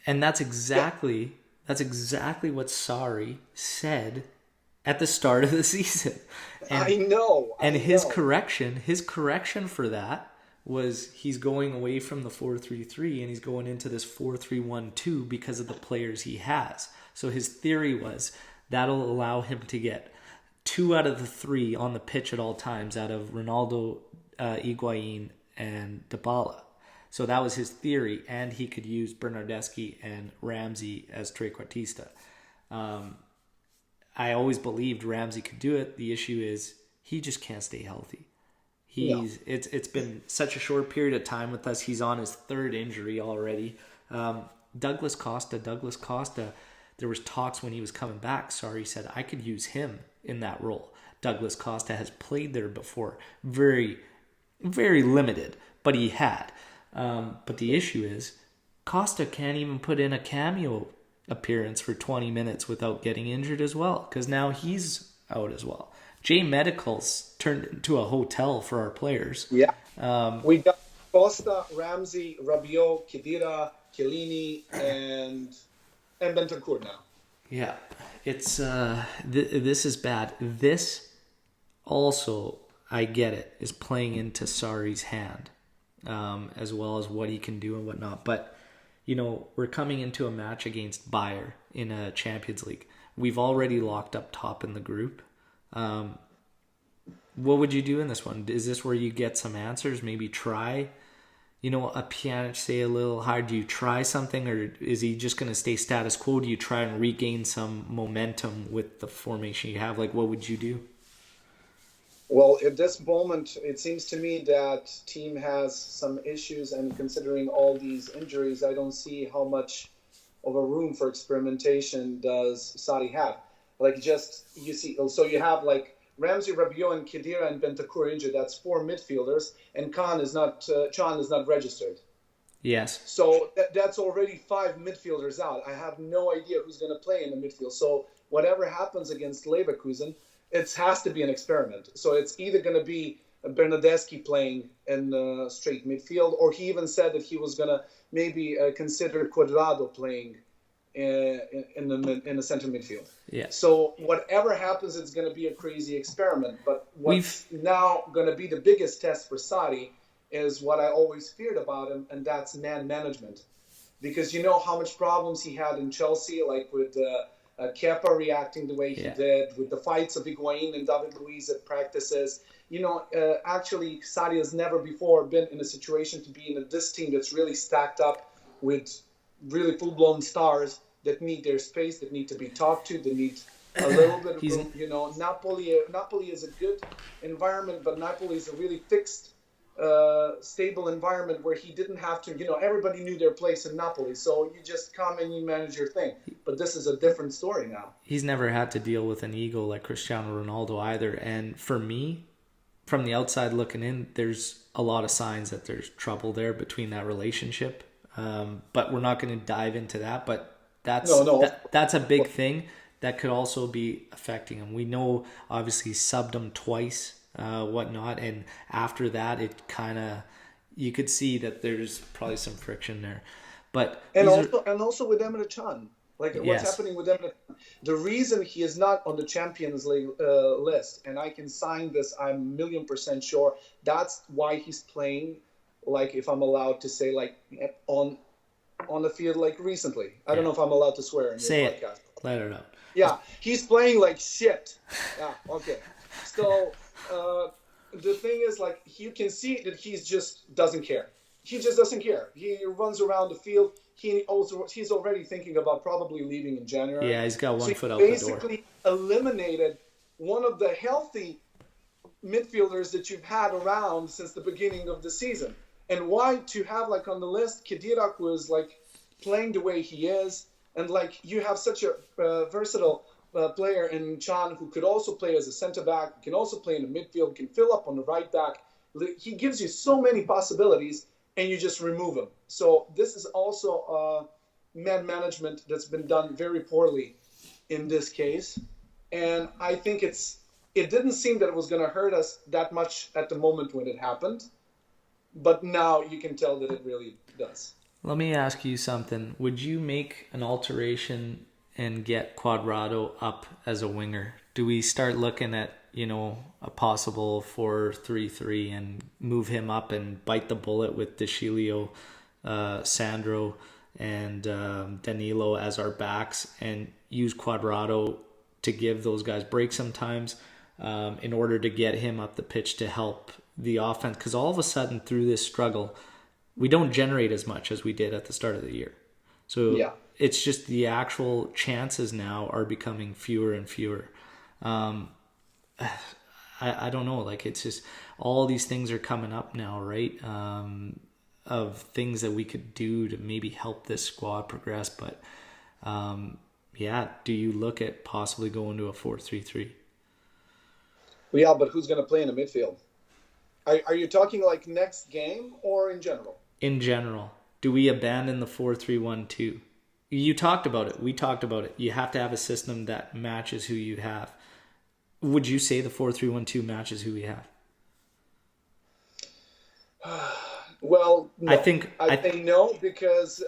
and yeah, that's exactly what Sarri said at the start of the season. And I know. his correction for that was he's going away from the 4-3-3 and he's going into this 4-3-1-2 because of the players he has. So his theory was that'll allow him to get 2 out of the 3 on the pitch at all times out of Ronaldo, Higuain, and Dybala. So that was his theory, and he could use Bernardeschi and Ramsey as trequartista. I always believed Ramsey could do it. The issue is he just can't stay healthy. No. It's been such a short period of time with us. He's on his 3rd injury already. Douglas Costa. There was talks when he was coming back. Sarri said I could use him in that role. Douglas Costa has played there before, very, very limited, but he had. But the issue is Costa can't even put in a cameo appearance for 20 minutes without getting injured as well, because now he's out as well. J Medical's turned into a hotel for our players. Yeah. We got Costa, Ramsey, Rabiot, Khedira, Chiellini, and Bentancur now. Yeah, it's this is bad. This also, I get it, is playing into Sarri's hand, as well as what he can do and whatnot. But you know, we're coming into a match against Bayer in a Champions League. We've already locked up top in the group. What would you do in this one? Is this where you get some answers? Maybe try, you know, a Pjanic say a little hard. Do you try something, or is he just going to stay status quo? Do you try and regain some momentum with the formation you have? Like, what would you do? Well, at this moment, it seems to me that team has some issues, and considering all these injuries, I don't see how much of a room for experimentation does Sarri have. Like, just you see, so you have like Ramsey, Rabiot, and Khedira and Bentancur injured. That's 4 midfielders, and Chan is not registered. Yes. So that's already 5 midfielders out. I have no idea who's going to play in the midfield. So whatever happens against Leverkusen, it has to be an experiment. So it's either going to be Bernardeschi playing in straight midfield, or he even said that he was going to maybe consider Cuadrado playing in the center midfield. Yeah. So whatever happens, it's going to be a crazy experiment. But what's now going to be the biggest test for Sarri is what I always feared about him, and that's man management. Because you know how much problems he had in Chelsea, like with Kepa reacting the way he did, with the fights of Higuain and David Luiz at practices. You know, actually, Sarri has never before been in a situation to be in this team that's really stacked up with really full-blown stars that need their space, that need to be talked to, that need a little bit of room. You know, Napoli is a good environment, but Napoli is a really fixed, stable environment where he didn't have to, you know, everybody knew their place in Napoli. So you just come and you manage your thing. But this is a different story now. He's never had to deal with an ego like Cristiano Ronaldo either. And for me, from the outside looking in, there's a lot of signs that there's trouble there between that relationship. But we're not going to dive into that. But that's a big thing that could also be affecting him. We know, obviously, he subbed him twice, whatnot, and after that, it kind of, you could see that there's probably some friction there. But also with Emre Can, like what's happening with Emre. The reason he is not on the Champions League list, and I can sign this, I'm 1,000,000% sure. That's why he's playing, like, if I'm allowed to say, like, on the field, like, recently. I don't know if I'm allowed to swear in your podcast. It. Let it out. Yeah, he's playing like shit. Yeah, okay. So the thing is, like, you can see that he just doesn't care. He just doesn't care. He runs around the field. He's already thinking about probably leaving in January. Yeah, he's got one foot out the door. Basically eliminated one of the healthy midfielders that you've had around since the beginning of the season. And why to have, like, on the list Khedira, who is, like, playing the way he is, and, like, you have such a versatile player in Can, who could also play as a center back, can also play in the midfield, can fill up on the right back. He gives you so many possibilities, and you just remove him. So this is also man management that's been done very poorly in this case. And I think it didn't seem that it was going to hurt us that much at the moment when it happened. But now you can tell that it really does. Let me ask you something. Would you make an alteration and get Quadrado up as a winger? Do we start looking at, a possible 4-3-3 and move him up and bite the bullet with DeCilio, Sandro, and Danilo as our backs and use Quadrado to give those guys breaks sometimes in order to get him up the pitch to help the offense? Because all of a sudden through this struggle, we don't generate as much as we did at the start of the year. So It's just the actual chances now are becoming fewer and fewer. I don't know. Like, it's just all these things are coming up now, right? Of things that we could do to maybe help this squad progress. But do you look at possibly going to a 4-3-3? Well, yeah, but who's going to play in the midfield? Are you talking like next game or in general? In general. Do we abandon the 4-3-1-2? You talked about it. We talked about it. You have to have a system that matches who you have. Would you say the 4-3-1-2 matches who we have? Well, no. I think no, because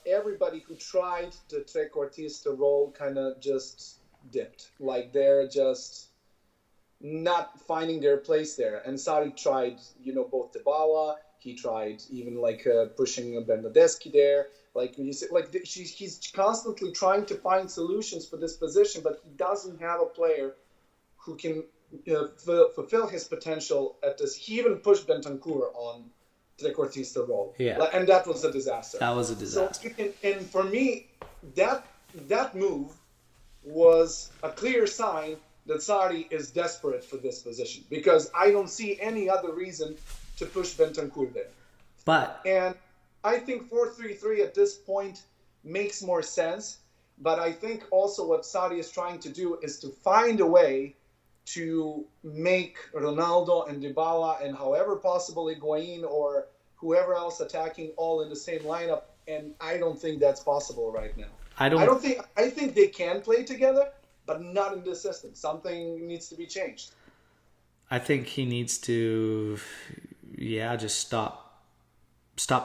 everybody who tried the trequartista role kind of just dipped. Like, they're just not finding their place there. And Sarri tried, both Dybala. He tried even pushing Bernardeschi there. Like, when you say, he's constantly trying to find solutions for this position, but he doesn't have a player who can fulfill his potential at this. He even pushed Bentancur on trequartista role. Yeah. And that was a disaster. That was a disaster. So, and for me, that move was a clear sign that Sarri is desperate for this position, because I don't see any other reason to push Bentancur there. And I think 4-3-3 at this point makes more sense, but I think also what Sarri is trying to do is to find a way to make Ronaldo and Dybala and however possible Higuain or whoever else attacking all in the same lineup, and I don't think that's possible right now. I think they can play together, but not in this system. Something needs to be changed. I think he needs to just stop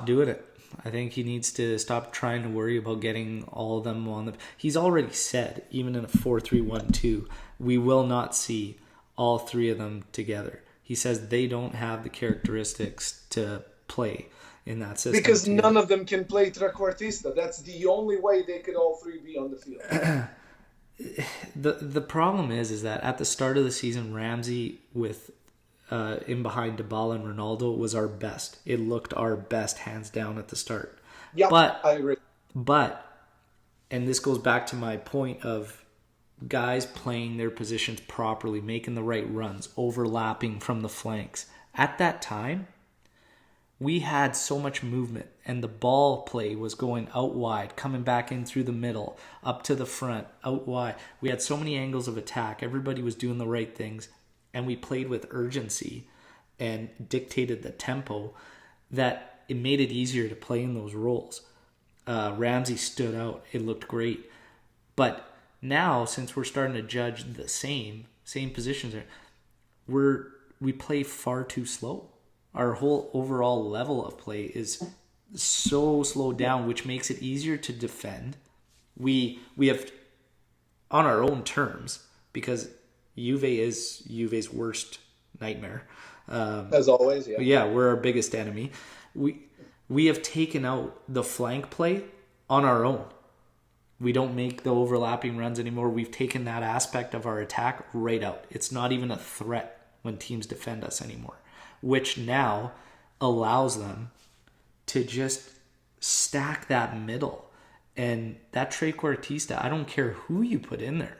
doing it. I think he needs to stop trying to worry about getting all of them on the... He's already said, even in a 4-3-1-2, we will not see all three of them together. He says they don't have the characteristics to play in that system. Because none of them can play trequartista. That's the only way they could all three be on the field. The problem is that at the start of the season, Ramsey with... in behind Dybala and Ronaldo was our best. It looked our best hands down at the start. Yeah, I agree. But, and this goes back to my point of guys playing their positions properly, making the right runs, overlapping from the flanks. At that time, we had so much movement, and the ball play was going out wide, coming back in through the middle, up to the front, out wide. We had so many angles of attack. Everybody was doing the right things. And we played with urgency and dictated the tempo that it made it easier to play in those roles. Ramsey stood out. It looked great. But now, since we're starting to judge the same positions, we play far too slow. Our whole overall level of play is so slowed down, which makes it easier to defend. We have, on our own terms, because Juve is Juve's worst nightmare. As always, yeah. Yeah, we're our biggest enemy. We have taken out the flank play on our own. We don't make the overlapping runs anymore. We've taken that aspect of our attack right out. It's not even a threat when teams defend us anymore, which now allows them to just stack that middle. And that trequartista, I don't care who you put in there.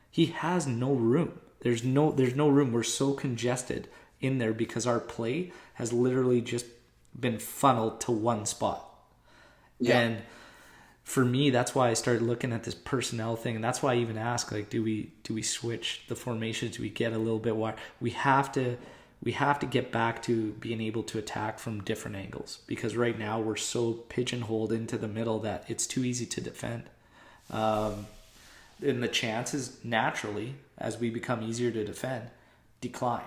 He has no room. There's no room. We're so congested in there because our play has literally just been funneled to one spot. Yeah. And for me, that's why I started looking at this personnel thing, and that's why I even ask, do we switch the formations? Do we get a little bit wide? We have to we have to get back to being able to attack from different angles, because right now we're so pigeonholed into the middle that it's too easy to defend. And the chances naturally, as we become easier to defend, decline.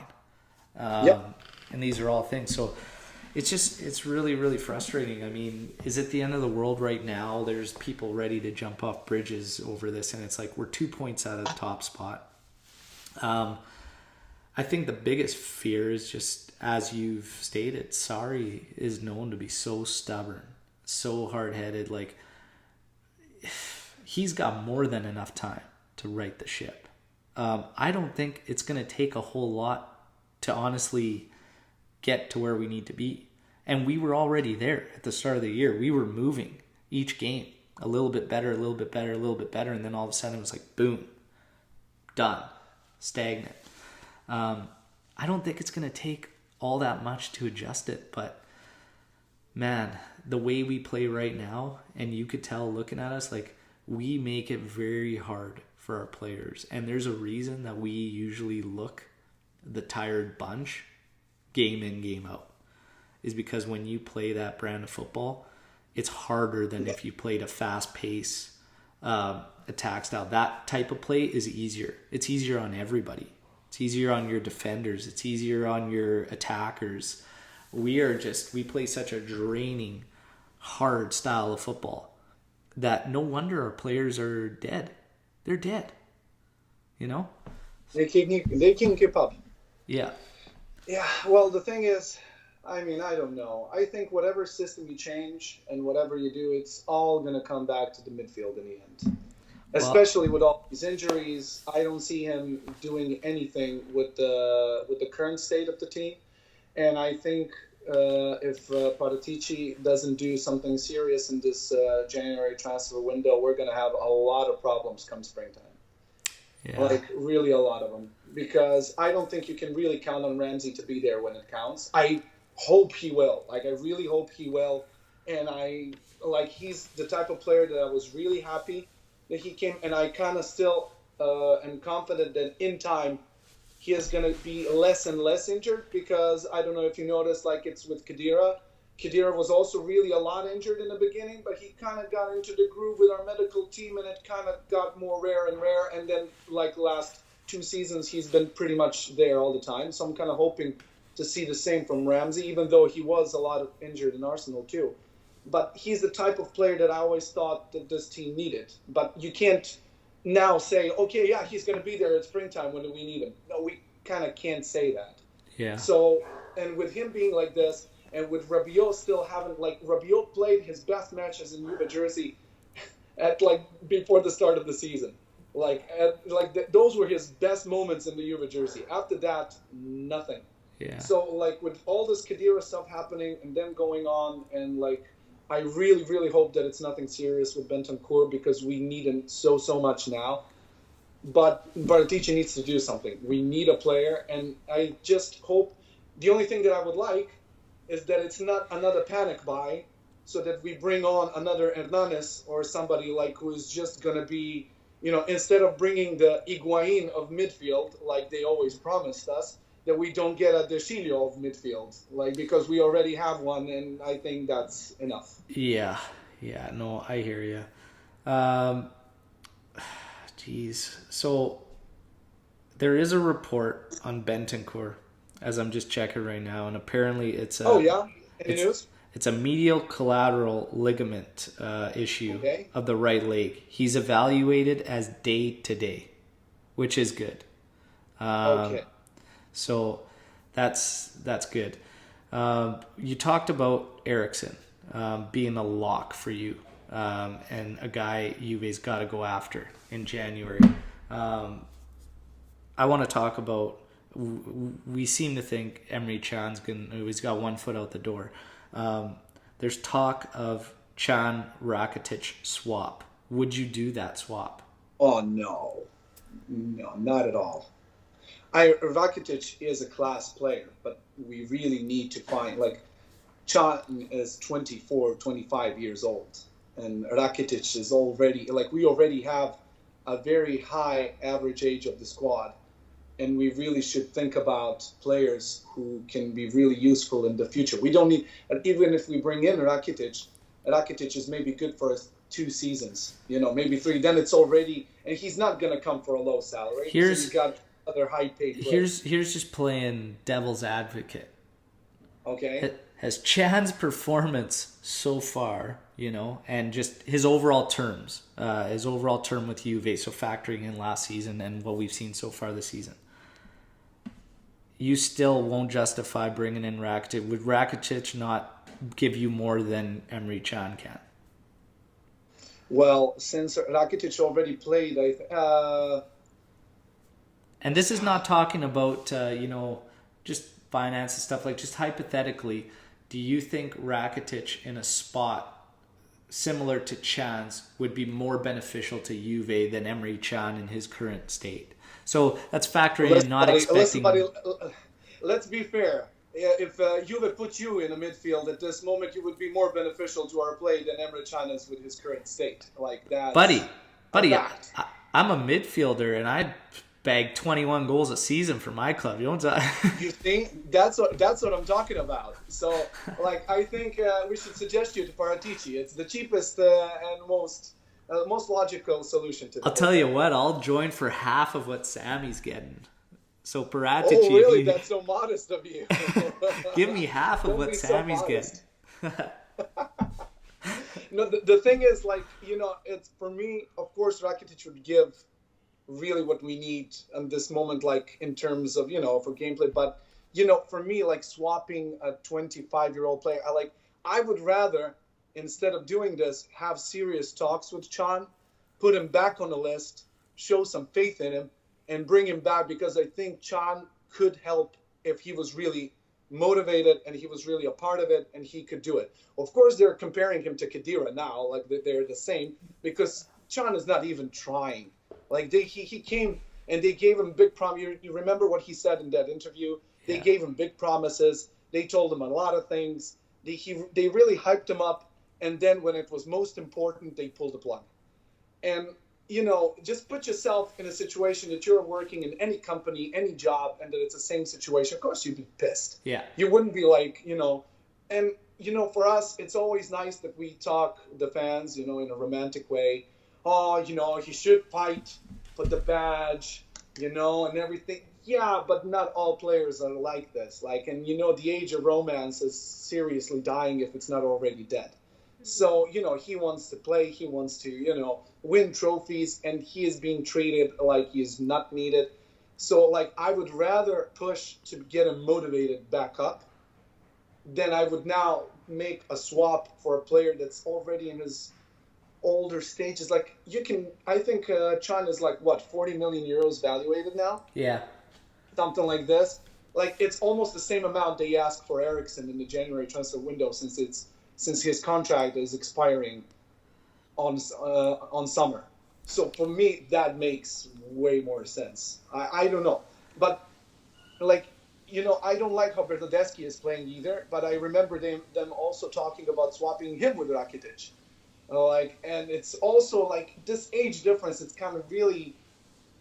And these are all things. So it's really, really frustrating. I mean, is it the end of the world right now? There's people ready to jump off bridges over this, and it's like we're 2 points out of the top spot. I think the biggest fear is just, as you've stated, Sarri is known to be so stubborn, so hard-headed. Like, he's got more than enough time to right the ship. I don't think it's going to take a whole lot to honestly get to where we need to be. And we were already there at the start of the year. We were moving each game a little bit better, a little bit better, a little bit better. And then all of a sudden it was like, boom, done, stagnant. I don't think it's going to take all that much to adjust it, but man, the way we play right now, and you could tell looking at us, like, we make it very hard for our players. And there's a reason that we usually look the tired bunch game in, game out, is because when you play that brand of football, it's harder than if you played a fast pace attack style. That type of play is easier. It's easier on everybody. It's easier on your defenders. It's easier on your attackers. We play such a draining, hard style of football that no wonder our players are dead. They're dead. You know? They can keep up. Yeah. Yeah, well, the thing is, I mean, I don't know. I think whatever system you change and whatever you do, it's all going to come back to the midfield in the end. Especially with all these injuries, I don't see him doing anything with the current state of the team. And I think if Paratici doesn't do something serious in this January transfer window, we're going to have a lot of problems come springtime. Yeah. Like, really a lot of them. Because I don't think you can really count on Ramsey to be there when it counts. I hope he will. Like, I really hope he will. And he's the type of player that I was really happy that he came, and I kind of still am confident that in time he is going to be less and less injured, because I don't know if you noticed, like, it's with Khedira. Khedira was also really a lot injured in the beginning, but he kind of got into the groove with our medical team, and it kind of got more rare and rare, and then, like, last 2 seasons, he's been pretty much there all the time, so I'm kind of hoping to see the same from Ramsey, even though he was a lot injured in Arsenal too. But he's the type of player that I always thought that this team needed. But you can't now say, okay, yeah, he's going to be there at springtime when we need him. No, we kind of can't say that. Yeah. So, and with him being like this, and with Rabiot still having, like, Rabiot played his best matches in Juve jersey at, like, before the start of the season. Those were his best moments in the Juve jersey. After that, nothing. Yeah. So, like, with all this Khedira stuff happening and them going on, and, like, I really, really hope that it's nothing serious with Bentancur, because we need him so much now. But Paratici needs to do something. We need a player, and I just hope the only thing that I would like is that it's not another panic buy, so that we bring on another Hernanes or somebody like who is just going to be, you know, instead of bringing the Higuain of midfield like they always promised us, that we don't get a De Chilio of midfield, like, because we already have one, and I think that's enough. Yeah, no, I hear you. Geez. So there is a report on Bentancur, as I'm just checking right now, and apparently it's a... Oh, yeah? Any news? It's a medial collateral ligament issue of the right leg. He's evaluated as day to day, which is good. Okay. So that's good. You talked about Eriksen being a lock for you, and a guy Juve's got to go after in January. I want to talk about, we seem to think Emre Can's he's got one foot out the door. There's talk of Can Rakitic swap. Would you do that swap? Oh, no, not at all. Rakitic is a class player, but we really need to find, like, Can is 24, 25 years old, and Rakitic is already, like, we already have a very high average age of the squad. and we really should think about players who can be really useful in the future. We don't need, even if we bring in Rakitic is maybe good for 2 seasons, maybe 3. Then it's already, and he's not going to come for a low salary. So you got other high paid players. Here's just playing devil's advocate. Okay. Has Chan's performance so far, and just his overall term with Juve, so factoring in last season and what we've seen so far this season, you still won't justify bringing in Rakitic. Would Rakitic not give you more than Emre Can can? Well, since Rakitic already played, and this is not talking about, just finance and stuff, like just hypothetically, do you think Rakitic in a spot similar to Chan's would be more beneficial to Juve than Emre Can in his current state? So that's factoring in not expecting... Let's be fair. If Juve put you in a midfield at this moment, you would be more beneficial to our play than Emre Can is with his current state. Like that. Buddy, I'm a midfielder and I bag 21 goals a season for my club. You think that's what I'm talking about. So, I think we should suggest you to Paratici. It's the cheapest and most logical solution to this. I'll tell you what, I'll join for half of what Sammy's getting. So Paratici... Oh, really? That's so modest of you. Give me half of what Sammy's getting. No, the thing is, it's for me, of course, Rakitic would give really what we need in this moment, in terms of, for gameplay. But, for me, swapping a 25-year-old player, I would rather, instead of doing this, have serious talks with Can, put him back on the list, show some faith in him, and bring him back, because I think Can could help if he was really motivated and he was really a part of it and he could do it. Of course, they're comparing him to Khedira now, they're the same, because Can is not even trying. He came and they gave him big promise. You remember what he said in that interview? They gave him big promises. They told him a lot of things. They really hyped him up. And then when it was most important, they pulled the plug. And, just put yourself in a situation that you're working in any company, any job, and that it's the same situation. Of course, you'd be pissed. Yeah. You wouldn't be and, for us, it's always nice that we talk the fans, in a romantic way. Oh, he should fight for the badge, and everything. Yeah, but not all players are like this. And the age of romance is seriously dying if it's not already dead. So, he wants to play, he wants to, win trophies, and he is being treated like he's not needed. So, I would rather push to get him motivated back up than I would now make a swap for a player that's already in his older stages. I think Can is 40 million euros valuated now? Yeah. Something like this. It's almost the same amount they asked for Eriksson in the January transfer window, since his contract is expiring on summer. So for me, that makes way more sense. I don't know. But, I don't like how Bernardeschi is playing either, but I remember them also talking about swapping him with Rakitic. And it's also this age difference, it's kind of really,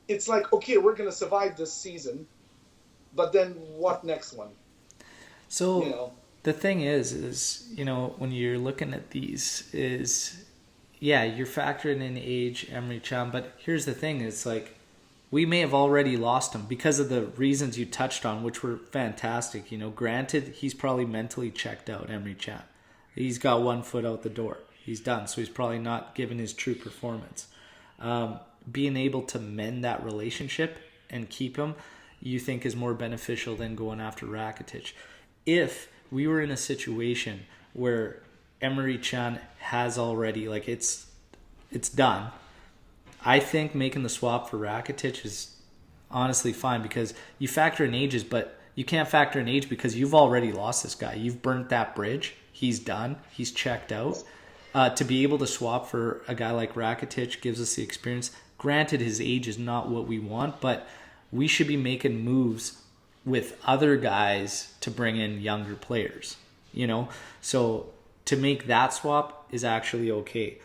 it's okay, we're going to survive this season, but then what next one? So the thing is, when you're looking at these you're factoring in age, Emre Can, but here's the thing, it's we may have already lost him because of the reasons you touched on, which were fantastic. Granted, he's probably mentally checked out, Emre Can. He's got one foot out the door. He's done, so he's probably not given his true performance. Being able to mend that relationship and keep him, you think is more beneficial than going after Rakitic. If we were in a situation where Emre Can has already, it's done, I think making the swap for Rakitic is honestly fine, because you factor in ages, but you can't factor in age because you've already lost this guy. You've burnt that bridge. He's done. He's checked out. To be able to swap for a guy like Rakitic gives us the experience. Granted, his age is not what we want, but we should be making moves with other guys to bring in younger players, So to make that swap is actually okay.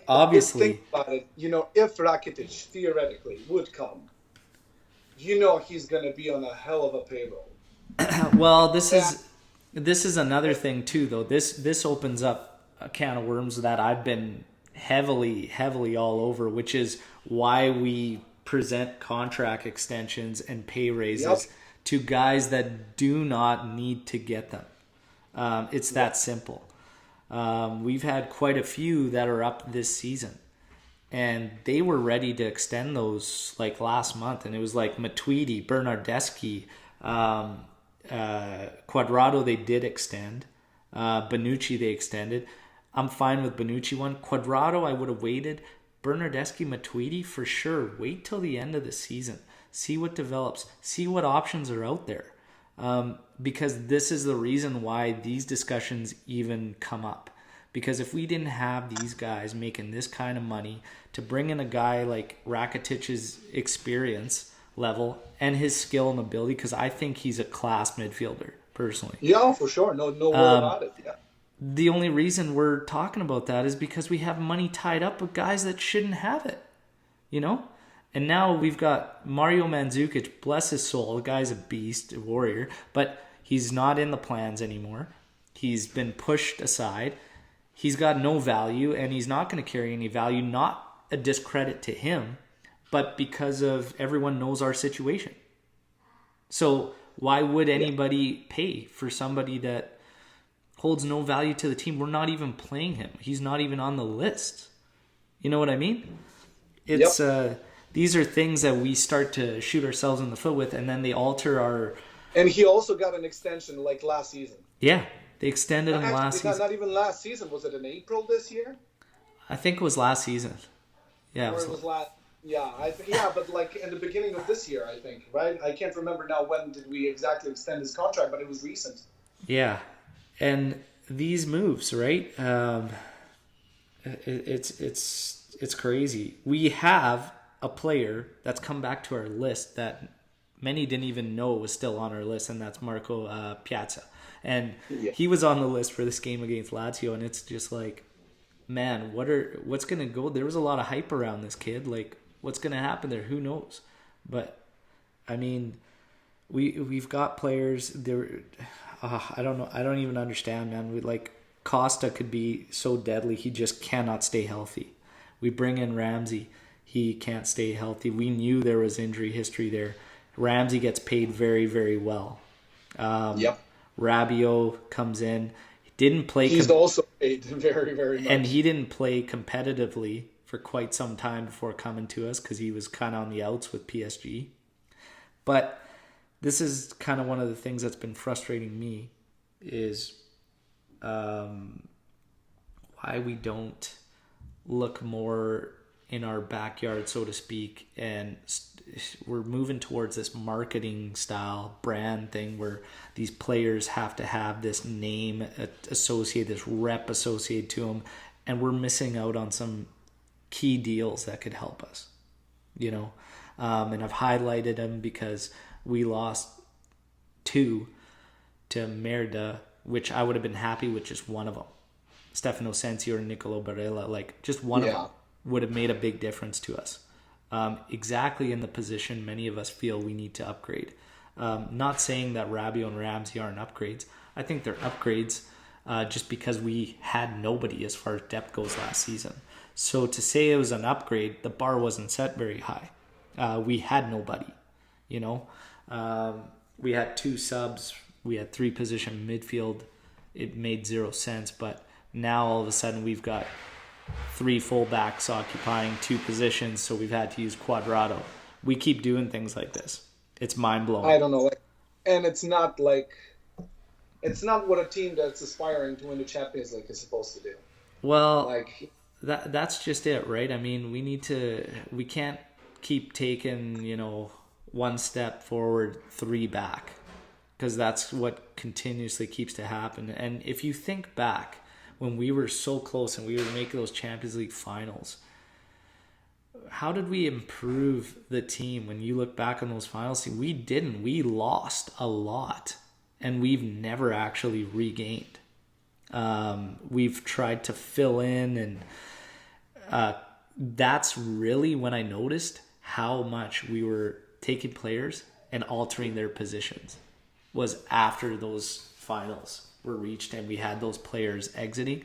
Obviously, think about it. If Rakitic theoretically would come, you know he's going to be on a hell of a payroll. Well, Yeah, this is another thing too, though. This opens up a can of worms that I've been heavily all over, which is why we present contract extensions and pay yep, raises to guys that do not need to get them. It's yep, that simple. We've had quite a few that are up this season, and they were ready to extend those like last month, and it was like Matuidi, Bernardeschi, Quadrado they did extend. Benucci they extended. I'm fine with Benucci one. Quadrado I would have waited. Bernardeschi, Matuidi for sure. Wait till the end of the season. See what develops. See what options are out there. Because this is the reason why these discussions even come up. Because if we didn't have these guys making this kind of money to bring in a guy like Rakitic's experience level and his skill and ability, because I think he's a class midfielder personally. yeah, for sure. No word about it. Yeah, The only reason we're talking about that is because we have money tied up with guys that shouldn't have it, you know? And now we've got Mario Mandzukic, bless his soul, the guy's a beast, a warrior, but he's not in the plans anymore. He's been pushed aside. He's got no value, and he's not going to carry any value, not a discredit to him, but because of everyone knows our situation. So why would yeah, anybody pay for somebody that holds no value to the team? We're not even playing him. He's not even on the list. You know what I mean? yep. It's these are things that we start to shoot ourselves in the foot with, and then they alter our. And he also got an extension like last season. Yeah, they extended him last Actually, season. not even last season. Was it in April this year? I think it was last season. Yeah, it Or was. it was last? Yeah, yeah, but like in the beginning of this year, I think, right? I can't remember now when did we exactly extend his contract, but it was recent. Yeah, and these moves, right? It's crazy. We have a player that's come back to our list that many didn't even know was still on our list, and that's Marco Piazza. And Yeah. he was on the list for this game against Lazio, and it's just like, man, what's gonna go? There was a lot of hype around this kid. Like, what's gonna happen there? Who knows? But I mean, we've got players there. I don't know. I don't even understand, man. We like Costa could be so deadly. He just cannot stay healthy. We bring in Ramsey. He can't stay healthy. We knew there was injury history there. Ramsey gets paid very well. Yep. Rabiot comes in. He didn't play. He's also paid very much. And he didn't play competitively for quite some time before coming to us because he was kind of on the outs with PSG. But this is kind of one of the things that's been frustrating me is why we don't look more in our backyard, so to speak, and we're moving towards this marketing style brand thing where these players have to have this name associated, this rep associated to them, and we're missing out on some key deals that could help us, you know. And I've highlighted them because we lost 2 to Merida, which I would have been happy with just one of them. Stefano Sensi or Nicolo Barella, like just one of them would have made a big difference to us. Exactly in the position many of us feel we need to upgrade. Not saying that Rabiot and Ramsey aren't upgrades. I think they're upgrades just because we had nobody as far as depth goes last season. So to say it was an upgrade, the bar wasn't set very high. We had nobody, you know. We had 2 subs. We had 3 position midfield. It made 0 sense, but now all of a sudden we've got 3 fullbacks occupying 2 positions, so we've had to use Quadrado. We keep doing things like this. It's mind-blowing. I don't know, and it's not what a team that's aspiring to win the Champions League is supposed to do. Well, that's just it, right? I mean, we can't keep taking, you know, 1 step forward, 3 back, because that's what continuously keeps to happen. And if you think back when we were so close and we were making those Champions League finals, how did we improve the team? When you look back on those finals, we didn't. We lost a lot, and we've never actually regained. We've tried to fill in, and that's really when I noticed how much we were taking players and altering their positions was after those finals were reached and we had those players exiting.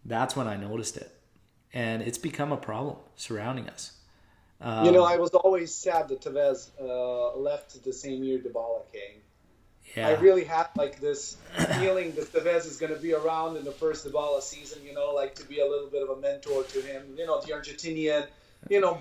That's when I noticed it. And it's become a problem surrounding us. I was always sad that Tevez left the same year Dybala came. Yeah. I really had like this feeling that Tevez is going to be around in the first Dybala season, like to be a little bit of a mentor to him. The Argentinian,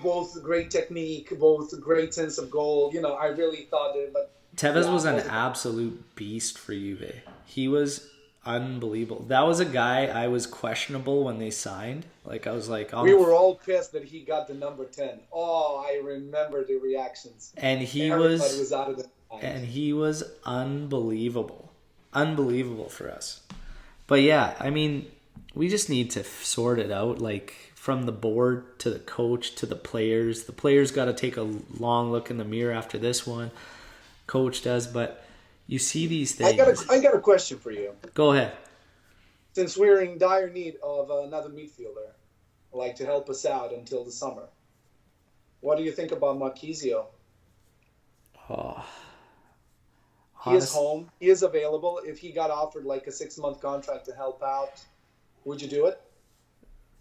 both great technique, both great sense of goal. I really thought that. But Tevez was an absolute beast for Juve. He was unbelievable. That was a guy I was questionable when they signed. Like I was like, we were all pissed that he got the number 10. Oh, I remember the reactions. And Everybody was out of the mind. And he was unbelievable for us. But yeah, I mean, we just need to sort it out. Like from the board to the coach to the players. The players got to take a long look in the mirror after this one. Coach does, but you see these things. I got a question for you. Go ahead. Since we're in dire need of another midfielder, to help us out until the summer, what do you think about Marquisio? Oh, he is home. He is available. If he got offered a 6-month contract to help out, would you do it?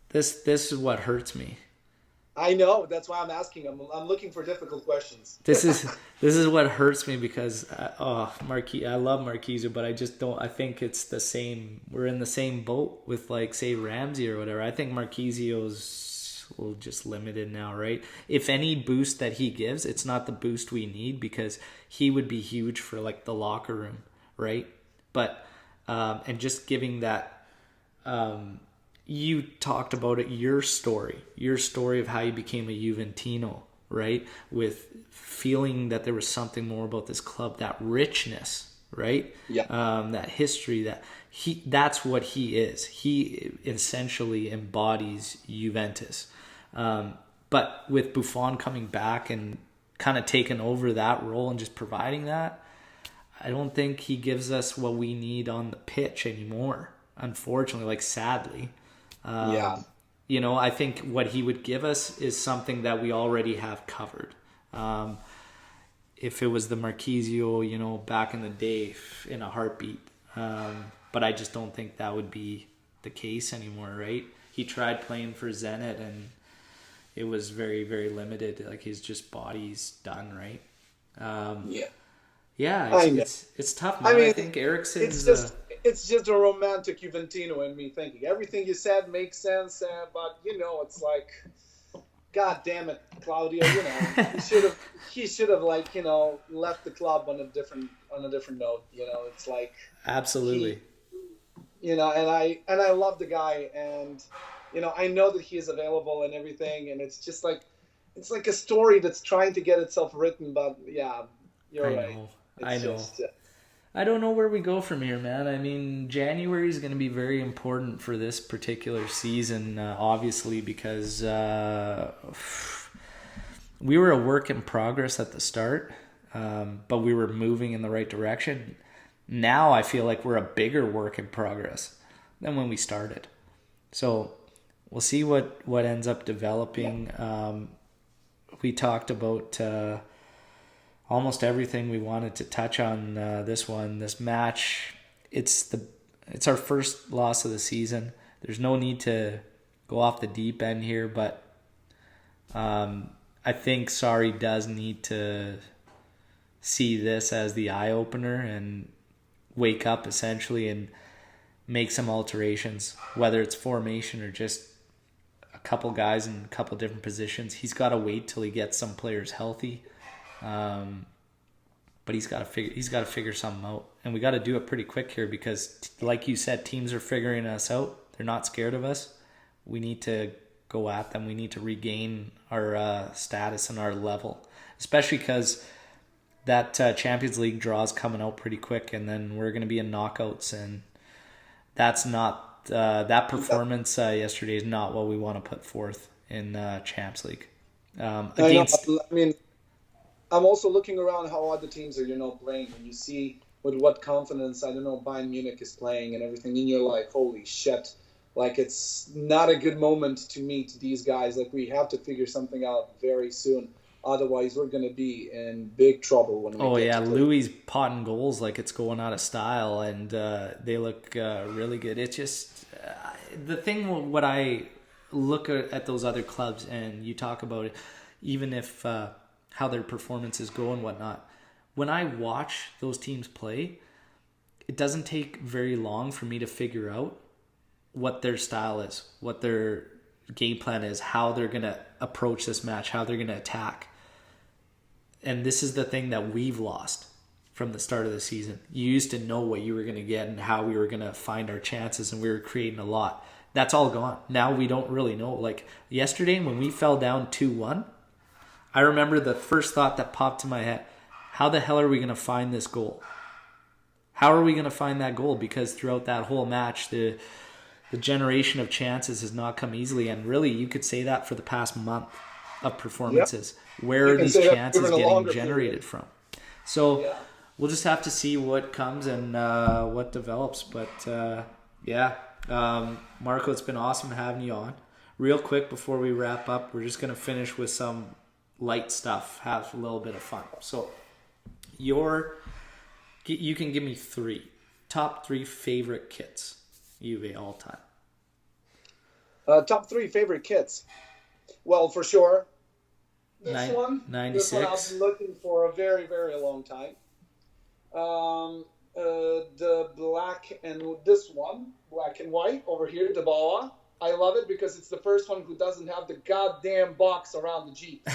This is what hurts me. I know. That's why I'm asking. I'm looking for difficult questions. This is what hurts me because I love Marquisio, but I just don't. I think it's the same. We're in the same boat with say Ramsey or whatever. I think Marquisio's just limited now, right? If any boost that he gives, it's not the boost we need because he would be huge for the locker room, right? But and just giving that. You talked about it, your story of how you became a Juventino, right? With feeling that there was something more about this club, that richness, right? Yeah. That history, that's what he is. He essentially embodies Juventus. But with Buffon coming back and kind of taking over that role and just providing that, I don't think he gives us what we need on the pitch anymore, unfortunately, sadly. I think what he would give us is something that we already have covered. If it was the Marquisio, back in the day, in a heartbeat. But I just don't think that would be the case anymore, right? He tried playing for Zenit and it was very, very limited. His just body's done, right? Yeah, it's tough, man. I think Eriksen's... It's just a romantic Juventino in me thinking. Everything you said makes sense, but it's God damn it, Claudio. He should have left the club on a different note. It's absolutely. And I love the guy, and I know that he is available and everything, and it's just it's a story that's trying to get itself written. But yeah, you're right. I know. I don't know where we go from here, man. I mean, January is going to be very important for this particular season, obviously, because we were a work in progress at the start, but we were moving in the right direction. Now I feel like we're a bigger work in progress than when we started. So we'll see what ends up developing. We talked about... almost everything we wanted to touch on this match. It's our first loss of the season. There's no need to go off the deep end here, but I think Sarri does need to see this as the eye opener and wake up essentially and make some alterations, whether it's formation or just a couple guys in a couple different positions. He's got to wait till he gets some players healthy. But he's got to figure something out, and we got to do it pretty quick here because, like you said, teams are figuring us out. They're not scared of us. We need to go at them. We need to regain our status and our level, especially because that Champions League draw is coming out pretty quick, and then we're going to be in knockouts, and that's not that performance yesterday is not what we want to put forth in Champs League. I'm also looking around how other teams are, playing, and you see with what confidence, Bayern Munich is playing and everything, and you're like, holy shit, it's not a good moment to meet these guys. We have to figure something out very soon. Otherwise, we're going to be in big trouble when we Oh get yeah, to Louis potting goals like it's going out of style, and they look really good. It's just the thing. What I look at those other clubs, and you talk about it, even if how their performances go and whatnot. When I watch those teams play, it doesn't take very long for me to figure out what their style is, what their game plan is, how they're going to approach this match, how they're going to attack. And this is the thing that we've lost from the start of the season. You used to know what you were going to get and how we were going to find our chances, and we were creating a lot. That's all gone. Now we don't really know. Like yesterday when we fell down 2-1, I remember the first thought that popped in my head, how the hell are we going to find this goal? How are we going to find that goal? Because throughout that whole match, the generation of chances has not come easily. And really, you could say that for the past month of performances. Yep. Where are these chances getting generated from? So we'll just have to see what comes and what develops. But Marko, it's been awesome having you on. Real quick before we wrap up, we're just going to finish with some light stuff, have a little bit of fun. So you can give me top three favorite kits, UV all time. Top 3 favorite kits. Well, for sure, this 96. This one I've been looking for a very, very long time. The black and white over here, the Bala. I love it because it's the first one who doesn't have the goddamn box around the Jeep.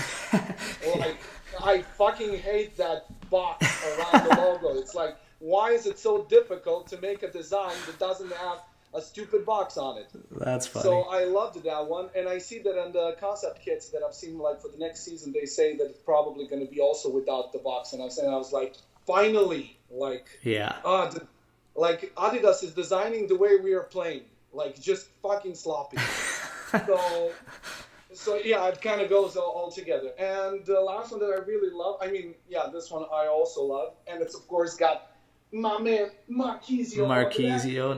Like, I fucking hate that box around the logo. It's like, why is it so difficult to make a design that doesn't have a stupid box on it? That's funny. So I loved that one, and I see that in the concept kits that I've seen, like for the next season, they say that it's probably going to be also without the box. And I was like, finally, like, like Adidas is designing the way we are playing, like just fucking sloppy. So yeah, it kind of goes all together. And the last one that I really love, this one I also love, and it's of course got my man Marquisio,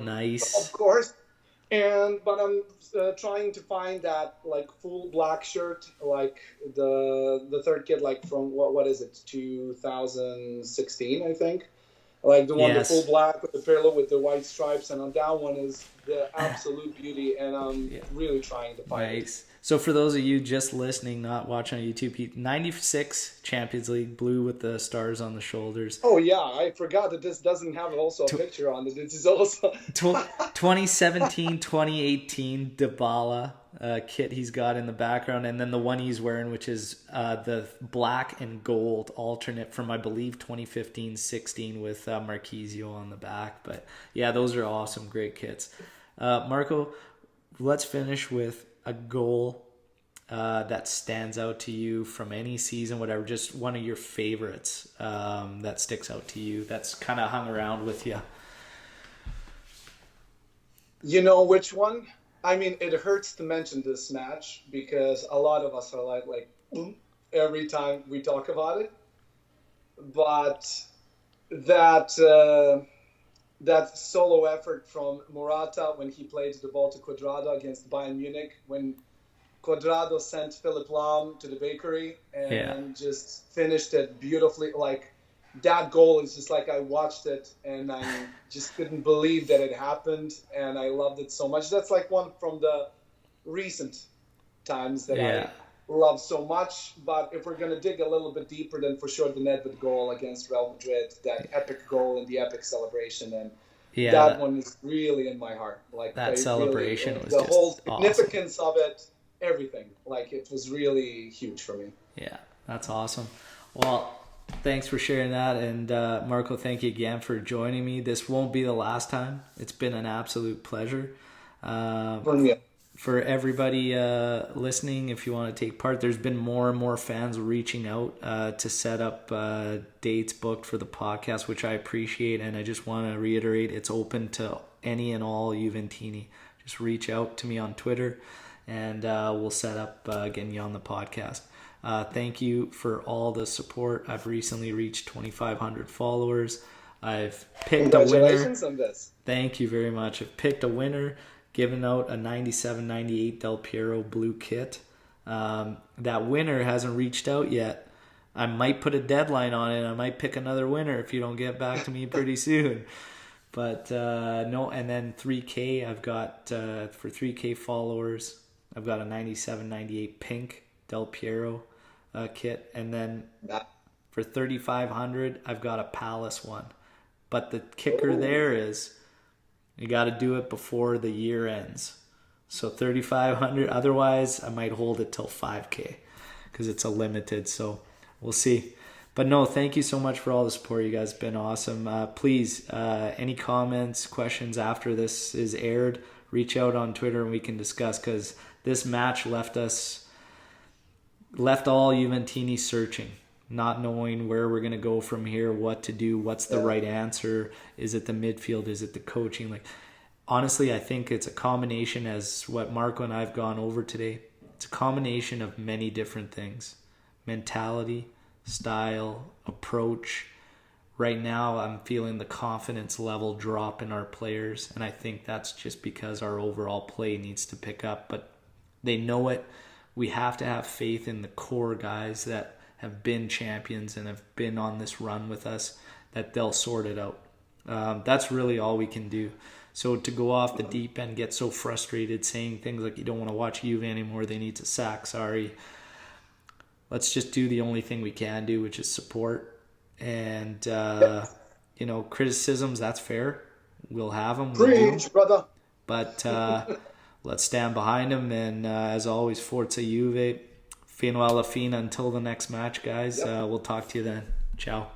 nice. Of course. But I'm trying to find that like full black shirt, like the third kit, like from what is it, 2016, I think. Like the one, the full black with the pillow with the white stripes, and on that one is the absolute beauty, and I'm really trying to find it. So for those of you just listening, not watching on YouTube, 96 Champions League, blue with the stars on the shoulders. Oh yeah, I forgot that this doesn't have also a picture on it. It is also 2017, 2018 Dybala kit he's got in the background, and then the one he's wearing, which is the black and gold alternate from, I believe, 2015-16 with Marquisio on the back. But yeah, those are awesome, great kits. Marko, let's finish with a goal that stands out to you from any season, whatever, just one of your favorites that sticks out to you, that's kind of hung around with you. You know which one? I mean, it hurts to mention this match because a lot of us are like every time we talk about it. But that solo effort from Morata when he played the ball to Cuadrado against Bayern Munich, when Cuadrado sent Philipp Lahm to the bakery and just finished it beautifully. Like, that goal is just like, I watched it and I just couldn't believe that it happened, and I loved it so much. That's like one from the recent times that I love so much. But if we're going to dig a little bit deeper, then for sure the Nedved goal against Real Madrid, that epic goal and the epic celebration, and that one is really in my heart. Like, that celebration was the just whole significance of it, everything. Like, it was really huge for me. Yeah, that's awesome. Well, thanks for sharing that, and Marko, thank you again for joining me. This won't be the last time. It's been an absolute pleasure. For everybody listening, if you want to take part, there's been more and more fans reaching out to set up dates booked for the podcast, which I appreciate, and I just want to reiterate, it's open to any and all Juventini. Just reach out to me on Twitter, and we'll set up getting you on the podcast. Thank you for all the support. I've recently reached 2,500 followers. I've picked a winner. Congratulations on this. Thank you very much. I've picked a winner, given out a 97-98 Del Piero blue kit. That winner hasn't reached out yet. I might put a deadline on it. I might pick another winner if you don't get back to me pretty soon. But no, and then 3K, I've got, for 3K followers, I've got a 97-98 pink Del Piero kit. And then for 3,500, I've got a Palace one. But the kicker there is you got to do it before the year ends. So 3,500. Otherwise, I might hold it till 5K because it's a limited. So we'll see. But no, thank you so much for all the support. You guys have been awesome. Please, any comments, questions after this is aired, reach out on Twitter and we can discuss, because this match left all Juventini searching, not knowing where we're going to go from here, what to do, what's the right answer. Is it the midfield? Is it the coaching? Like, honestly, I think it's a combination, as what Marko and I have gone over today. It's a combination of many different things. Mentality, style, approach. Right now, I'm feeling the confidence level drop in our players, and I think that's just because our overall play needs to pick up. But they know it. We have to have faith in the core guys that have been champions and have been on this run with us, that they'll sort it out. That's really all we can do. So to go off the deep end, get so frustrated saying things like you don't want to watch Juve anymore, they need to sack, sorry. Let's just do the only thing we can do, which is support. And, criticisms, that's fair. We'll have them. Preach, brother. But let's stand behind them. And as always, Forza Juve. Fino alla fine until the next match, guys. We'll talk to you then. Ciao.